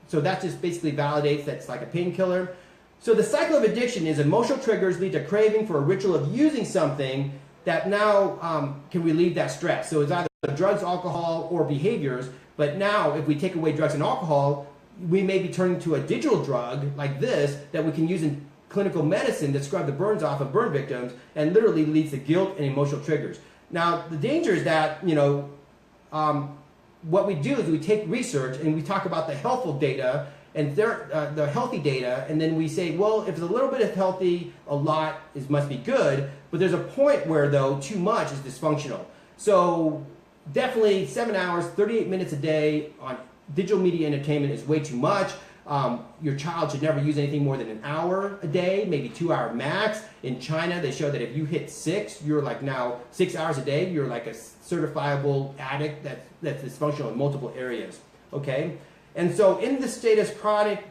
Speaker 2: So that just basically validates that it's like a painkiller. So the cycle of addiction is emotional triggers lead to craving for a ritual of using something that now can relieve that stress. So it's either drugs, alcohol, or behaviors. But now if we take away drugs and alcohol, we may be turning to a digital drug like this that we can use in clinical medicine to scrub the burns off of burn victims, and literally leads to guilt and emotional triggers. Now, the danger is that, what we do is we take research and we talk about the helpful data and the healthy data, and then we say, well, if it's a little bit of healthy, a lot must be good, but there's a point where, though, too much is dysfunctional. So definitely 7 hours, 38 minutes a day on digital media entertainment is way too much. Your child should never use anything more than an hour a day, maybe 2 hour max. In China, they show that if you hit 6, you're like now 6 hours a day, you're like a certifiable addict that's dysfunctional in multiple areas, okay? And so in this state of chronic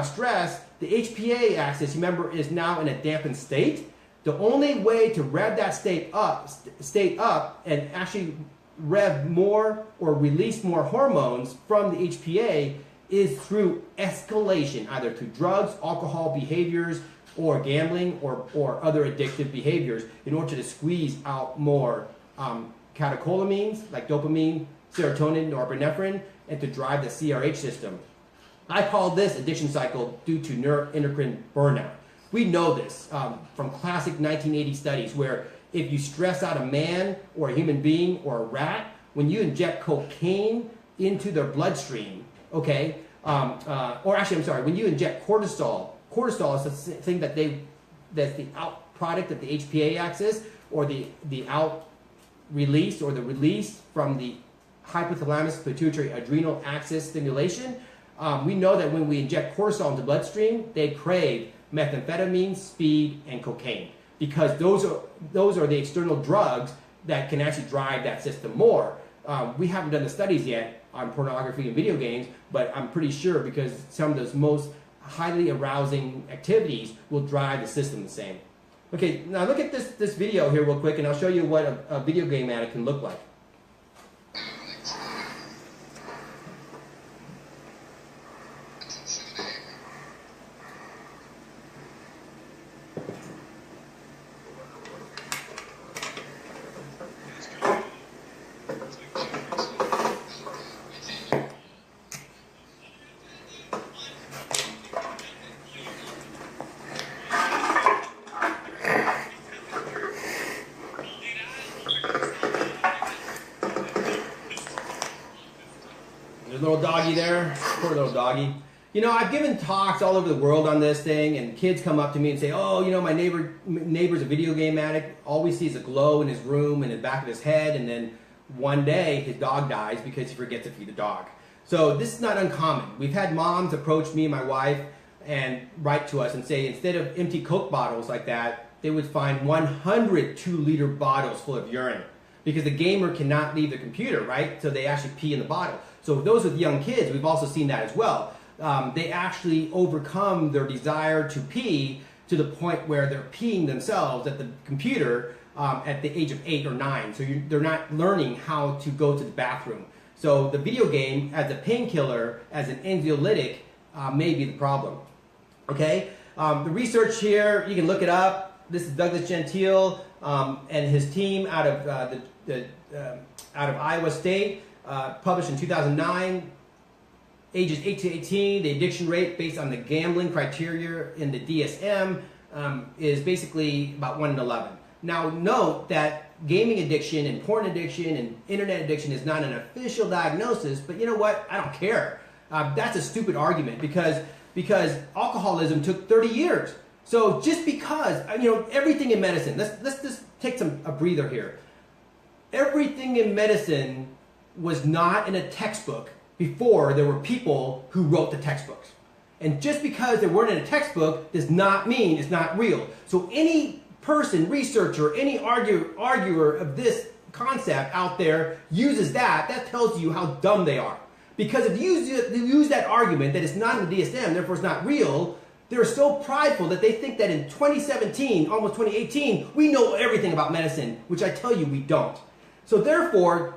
Speaker 2: stress, the HPA axis, remember, is now in a dampened state. The only way to rev that state up and actually rev more or release more hormones from the HPA is through escalation, either through drugs, alcohol behaviors, or gambling, or other addictive behaviors, in order to squeeze out more catecholamines like dopamine, serotonin, norepinephrine, and to drive the CRH system. I call this addiction cycle due to neuroendocrine burnout. We know this from classic 1980 studies where if you stress out a man or a human being or a rat, when you inject cocaine into their bloodstream, okay, when you inject cortisol is the thing that's the out product of the HPA axis, or the out release or the release from the hypothalamus pituitary adrenal axis stimulation. We know that when we inject cortisol into the bloodstream, they crave methamphetamine, speed, and cocaine, because those are the external drugs that can actually drive that system more. We haven't done the studies yet on pornography and video games, but I'm pretty sure, because some of those most highly arousing activities will drive the system the same. Okay, now look at this video here real quick, and I'll show you what a video game addict can look like. Little doggy there, poor little doggy. I've given talks all over the world on this thing, and kids come up to me and say, oh, my neighbor's a video game addict. All we see is a glow in his room and in the back of his head, and then one day his dog dies because he forgets to feed the dog. So this is not uncommon. We've had moms approach me and my wife and write to us and say, instead of empty Coke bottles like that, they would find 100 2-liter bottles full of urine, because the gamer cannot leave the computer, right? So they actually pee in the bottle. So those with young kids, we've also seen that as well. They actually overcome their desire to pee to the point where they're peeing themselves at the computer at the age of 8 or 9. So they're not learning how to go to the bathroom. So the video game as a painkiller, as an anxiolytic, may be the problem. Okay, the research here, you can look it up. This is Douglas Gentile and his team out of out of Iowa State, published in 2009. Ages 8 to 18, the addiction rate based on the gambling criteria in the DSM is basically about 1 in 11. Now note that gaming addiction and porn addiction and internet addiction is not an official diagnosis, but you know what? I don't care. That's a stupid argument because alcoholism took 30 years. So just because, everything in medicine, let's just take a breather here. Everything in medicine was not in a textbook before there were people who wrote the textbooks. And just because they weren't in a textbook does not mean it's not real. So any person, researcher, any arguer of this concept out there uses that tells you how dumb they are. Because if you use that argument that it's not in the DSM, therefore it's not real, they're so prideful that they think that in 2017, almost 2018, we know everything about medicine, which I tell you we don't. So therefore,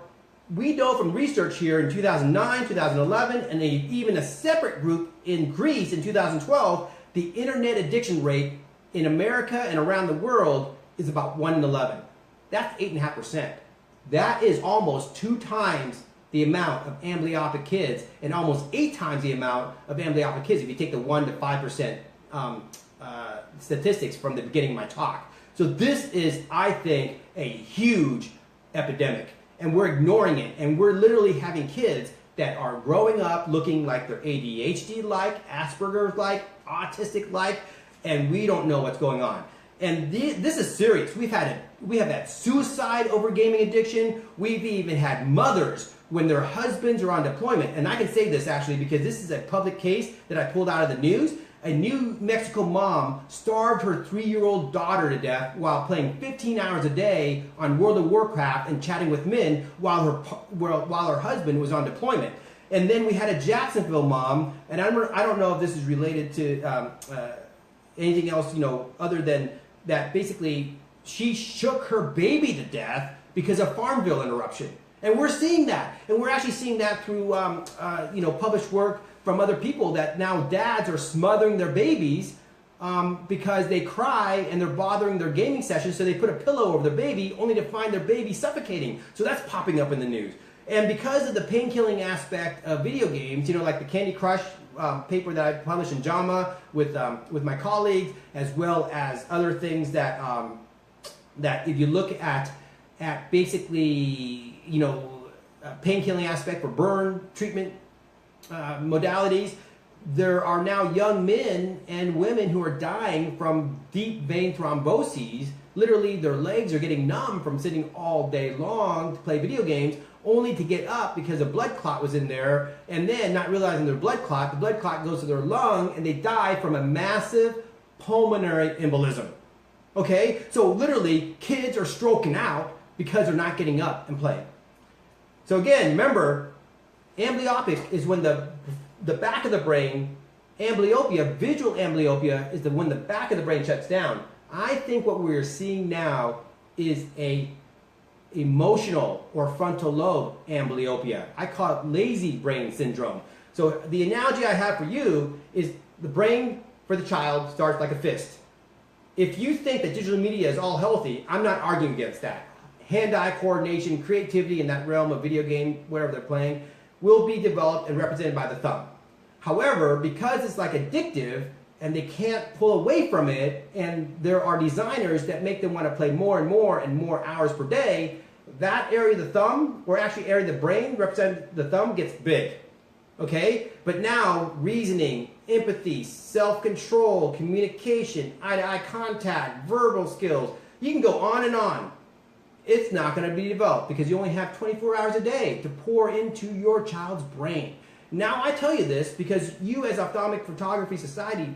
Speaker 2: we know from research here in 2009, 2011, and even a separate group in Greece in 2012, the internet addiction rate in America and around the world is about 1 in 11. That's 8.5%. That is almost 2 times the amount of amblyopic kids and almost 8 times the amount of amblyopic kids if you take the 1 to 5% statistics from the beginning of my talk. So this is, I think, a huge epidemic. And we're ignoring it, and we're literally having kids that are growing up looking like they're ADHD-like, Asperger's-like, autistic-like, and we don't know what's going on. And this is serious. We have had suicide over gaming addiction. We've even had mothers when their husbands are on deployment. And I can say this actually because this is a public case that I pulled out of the news. A New Mexico mom starved her 3-year-old daughter to death while playing 15 hours a day on World of Warcraft and chatting with men while her husband was on deployment. And then we had a Jacksonville mom, and I don't know if this is related to anything else, other than that. Basically, she shook her baby to death because of Farmville interruption. And we're seeing that, and we're actually seeing that through published work from other people, that now dads are smothering their babies because they cry and they're bothering their gaming sessions, so they put a pillow over their baby only to find their baby suffocating. So that's popping up in the news. And because of the pain-killing aspect of video games, like the Candy Crush paper that I published in JAMA with my colleagues, as well as other things that that if you look at basically pain-killing aspect for burn treatment modalities, there are now young men and women who are dying from deep vein thromboses. Literally, their legs are getting numb from sitting all day long to play video games, only to get up because a blood clot was in there, and then not realizing their blood clot, the blood clot goes to their lung, and they die from a massive pulmonary embolism. Okay? So literally, kids are stroking out because they're not getting up and playing. So again, remember, amblyopic is when the back of the brain, amblyopia, visual amblyopia, is when the back of the brain shuts down. I think what we're seeing now is a emotional or frontal lobe amblyopia. I call it lazy brain syndrome. So the analogy I have for you is the brain for the child starts like a fist. If you think that digital media is all healthy, I'm not arguing against that. Hand-eye coordination, creativity in that realm of video game, whatever they're playing, will be developed and represented by the thumb. However, because it's like addictive and they can't pull away from it, and there are designers that make them want to play more and more hours per day, that area of the thumb, or actually area of the brain representing the thumb, gets big. Okay? But now reasoning, empathy, self-control, communication, eye-to-eye contact, verbal skills, you can go on and on. It's not going to be developed because you only have 24 hours a day to pour into your child's brain. Now I tell you this because you, as Ophthalmic Photography Society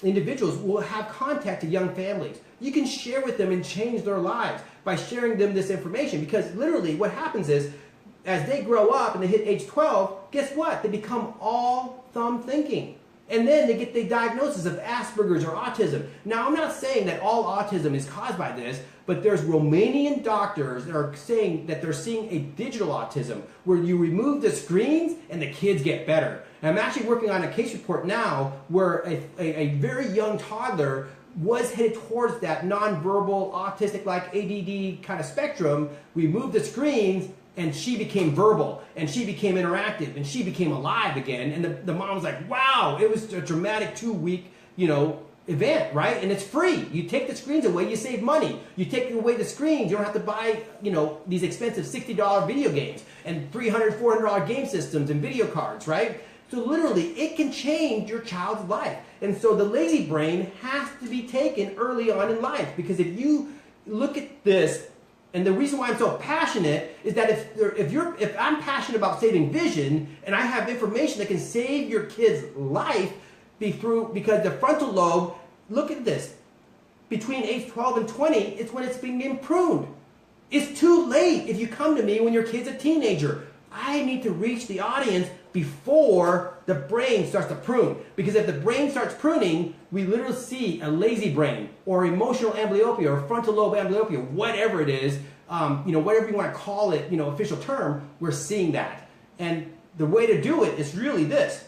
Speaker 2: individuals, will have contact to young families. You can share with them and change their lives by sharing them this information, because literally what happens is, as they grow up and they hit age 12, guess what? They become all thumb thinking. And then they get the diagnosis of Asperger's or autism. Now, I'm not saying that all autism is caused by this, but there's Romanian doctors that are saying that they're seeing a digital autism where you remove the screens and the kids get better. And I'm actually working on a case report now where a very young toddler was headed towards that nonverbal, autistic-like ADD kind of spectrum. We moved the screens, and she became verbal, and she became interactive, and she became alive again. And the mom was like, wow, it was a dramatic 2-week, event, right? And it's free. You take the screens away, you save money. You take away the screens, you don't have to buy, these expensive $60 video games and $300, $400 game systems and video cards, right? So literally, it can change your child's life. And so the lazy brain has to be taken early on in life, because if you look at this, and the reason why I'm so passionate is that if I'm passionate about saving vision, and I have information that can save your kid's life, because the frontal lobe, look at this, between age 12 and 20, it's when it's being pruned. It's too late if you come to me when your kid's a teenager. I need to reach the audience before the brain starts to prune. Because if the brain starts pruning, we literally see a lazy brain or emotional amblyopia or frontal lobe amblyopia, whatever it is, whatever you want to call it, official term, we're seeing that. And the way to do it is really this.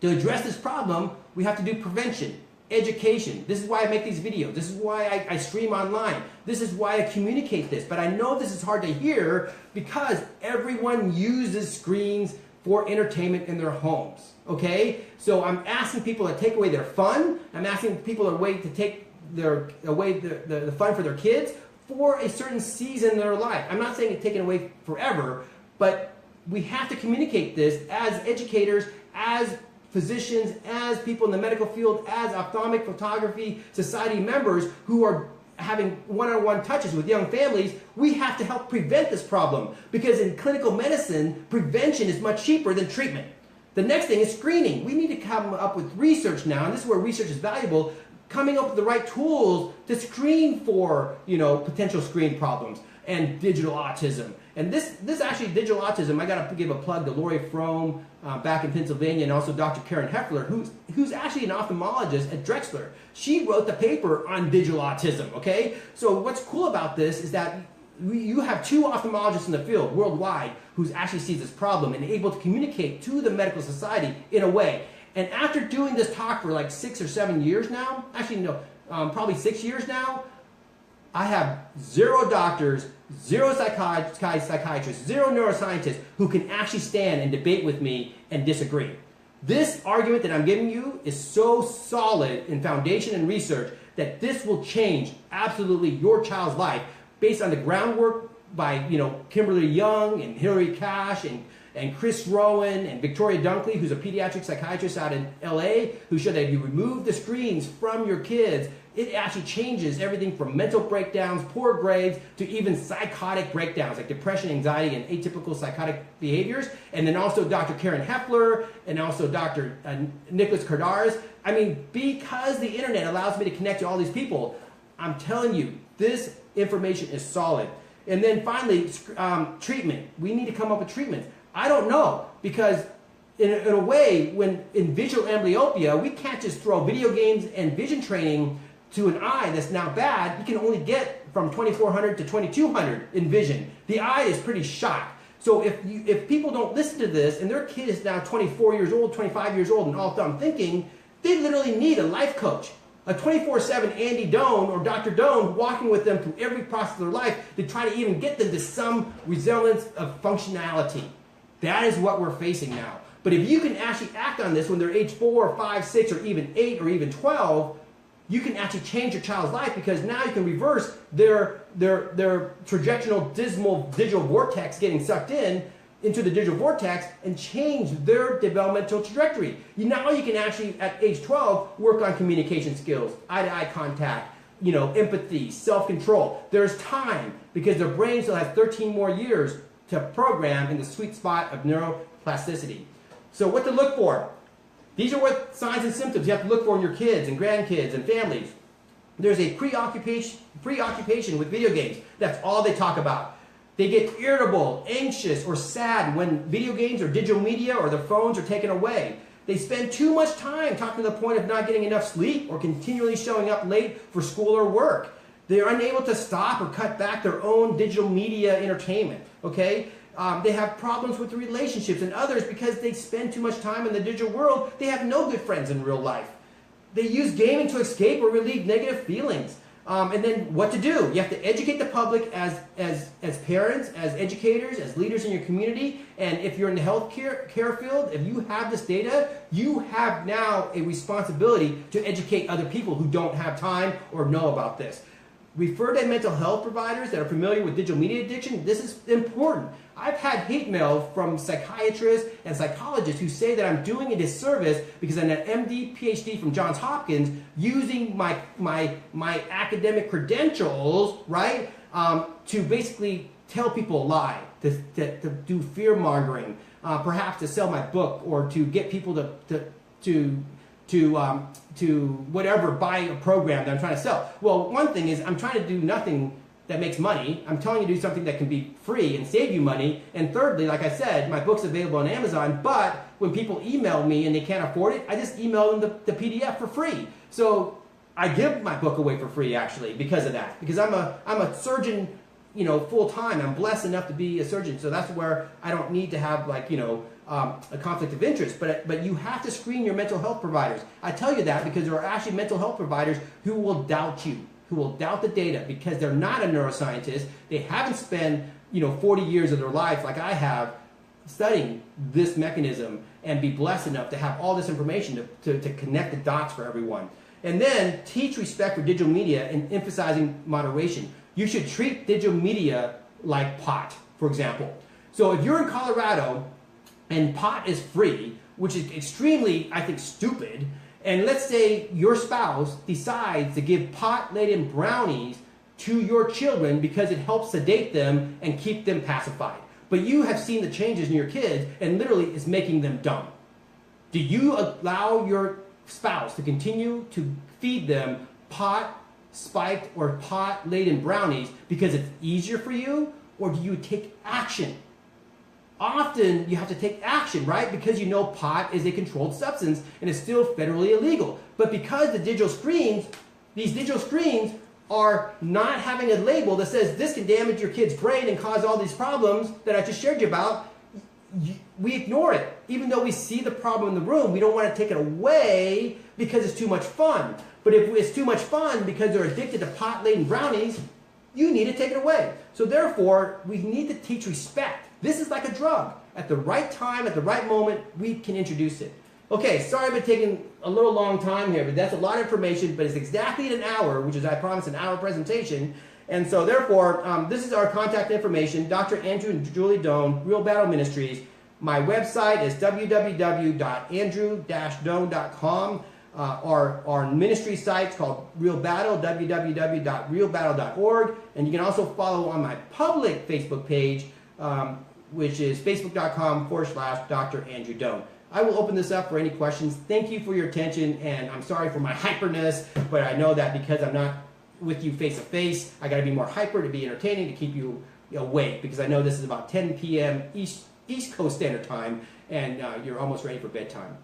Speaker 2: To address this problem, we have to do prevention, education. This is why I make these videos. This is why I stream online. This is why I communicate this. But I know this is hard to hear because everyone uses screens for entertainment in their homes, okay? So I'm asking people to take away their fun. I'm asking people to take away the fun for their kids for a certain season in their life. I'm not saying it's taken away forever, but we have to communicate this as educators, as physicians, as people in the medical field, as ophthalmic photography society members who are having one-on-one touches with young families. We have to help prevent this problem, because in clinical medicine, prevention is much cheaper than treatment. The next thing is screening. We need to come up with research now, and this is where research is valuable, coming up with the right tools to screen for, potential screen problems and digital autism. And this actually, digital autism, I got to give a plug to Lori Fromm back in Pennsylvania, and also Dr. Karen Heffler, who's actually an ophthalmologist at Drexler. She wrote the paper on digital autism, okay? So what's cool about this is that you have 2 ophthalmologists in the field worldwide who actually sees this problem and able to communicate to the medical society in a way. And after doing this talk for like 6 or 7 years now, actually no, probably 6 years now, I have 0 doctors, 0 psychiatrists, 0 neuroscientists who can actually stand and debate with me and disagree. This argument that I'm giving you is so solid in foundation and research that this will change absolutely your child's life based on the groundwork by Kimberly Young and Hilary Cash and Chris Rowan and Victoria Dunkley, who's a pediatric psychiatrist out in LA, who showed that if you remove the screens from your kids, it actually changes everything from mental breakdowns, poor grades, to even psychotic breakdowns like depression, anxiety, and atypical psychotic behaviors. And then also Dr. Karen Heffler and also Dr. Nicholas Kardaras. I mean, because the internet allows me to connect to all these people, I'm telling you, this information is solid. And then finally, treatment. We need to come up with treatments. I don't know, because in a way, when in visual amblyopia, we can't just throw video games and vision training to an eye that's now bad. You can only get from 2400 to 2200 in vision. The eye is pretty shot. So if people don't listen to this and their kid is now 24 years old, 25 years old and all done thinking, they literally need a life coach. A 24/7 Andy Doan or Dr. Doan walking with them through every process of their life to try to even get them to some resemblance of functionality. That is what we're facing now. But if you can actually act on this when they're age 4, 5, 6, or even 8, or even 12, you can actually change your child's life, because now you can reverse their trajectional dismal digital vortex getting sucked into the digital vortex and change their developmental trajectory. Now you can actually, at age 12, work on communication skills, eye-to-eye contact, empathy, self-control. There's time, because their brain still has 13 more years to program in the sweet spot of neuroplasticity. So what to look for? These are what signs and symptoms you have to look for in your kids and grandkids and families. There's a preoccupation with video games. That's all they talk about. They get irritable, anxious, or sad when video games or digital media or their phones are taken away. They spend too much time talking to the point of not getting enough sleep or continually showing up late for school or work. They're unable to stop or cut back their own digital media entertainment, okay? They have problems with the relationships and others because they spend too much time in the digital world. They have no good friends in real life. They use gaming to escape or relieve negative feelings. And then what to do? You have to educate the public as parents, as educators, as leaders in your community. And if you're in the healthcare field, if you have this data, you have now a responsibility to educate other people who don't have time or know about this. Refer to mental health providers that are familiar with digital media addiction. This is important. I've had hate mail from psychiatrists and psychologists who say that I'm doing a disservice because I'm an MD, PhD from Johns Hopkins using my academic credentials, right, to basically tell people a lie, to do fear mongering, perhaps to sell my book or to get people to whatever, buy a program that I'm trying to sell. Well, one thing is I'm trying to do nothing that makes money. I'm telling you to do something that can be free and save you money. And thirdly, like I said, my book's available on Amazon, but when people email me and they can't afford it, I just email them the PDF for free. So I give my book away for free actually because of that. Because I'm a surgeon, you know, full time. I'm blessed enough to be a surgeon. So that's where I don't need to have like, you know, a conflict of interest, but you have to screen your mental health providers. I tell you that because there are actually mental health providers who will doubt you, who will doubt the data because they're not a neuroscientist. They haven't spent 40 years of their life like I have studying this mechanism and be blessed enough to have all this information to connect the dots for everyone. And then teach respect for digital media and emphasizing moderation. You should treat digital media like pot, for example. So if you're in Colorado and pot is free, which is extremely, I think, stupid, and let's say your spouse decides to give pot-laden brownies to your children because it helps sedate them and keep them pacified. But you have seen the changes in your kids and literally it's making them dumb. Do you allow your spouse to continue to feed them pot-spiked or pot-laden brownies because it's easier for you, or do you take action? Often you have to take action, right? Because you know pot is a controlled substance and it's still federally illegal. But because these digital screens are not having a label that says this can damage your kid's brain and cause all these problems that I just shared you about, we ignore it. Even though we see the problem in the room, we don't want to take it away because it's too much fun. But if it's too much fun because they're addicted to pot-laden brownies, you need to take it away. So therefore, we need to teach respect. This is like a drug. At the right time, at the right moment, we can introduce it. Okay, sorry I've been taking a little long time here, but that's a lot of information, but it's exactly an hour, which is, I promise, an hour presentation. And so therefore, this is our contact information, Dr. Andrew and Julie Doan, Real Battle Ministries. My website is www.andrew-doan.com. Our ministry site's called Real Battle, www.realbattle.org. And you can also follow on my public Facebook page, which is facebook.com/Dr. Andrew Doan. I will open this up for any questions. Thank you for your attention, and I'm sorry for my hyperness, but I know that because I'm not with you face to face, I got to be more hyper to be entertaining, to keep you awake, because I know this is about 10 p.m. East Coast Standard Time, and you're almost ready for bedtime.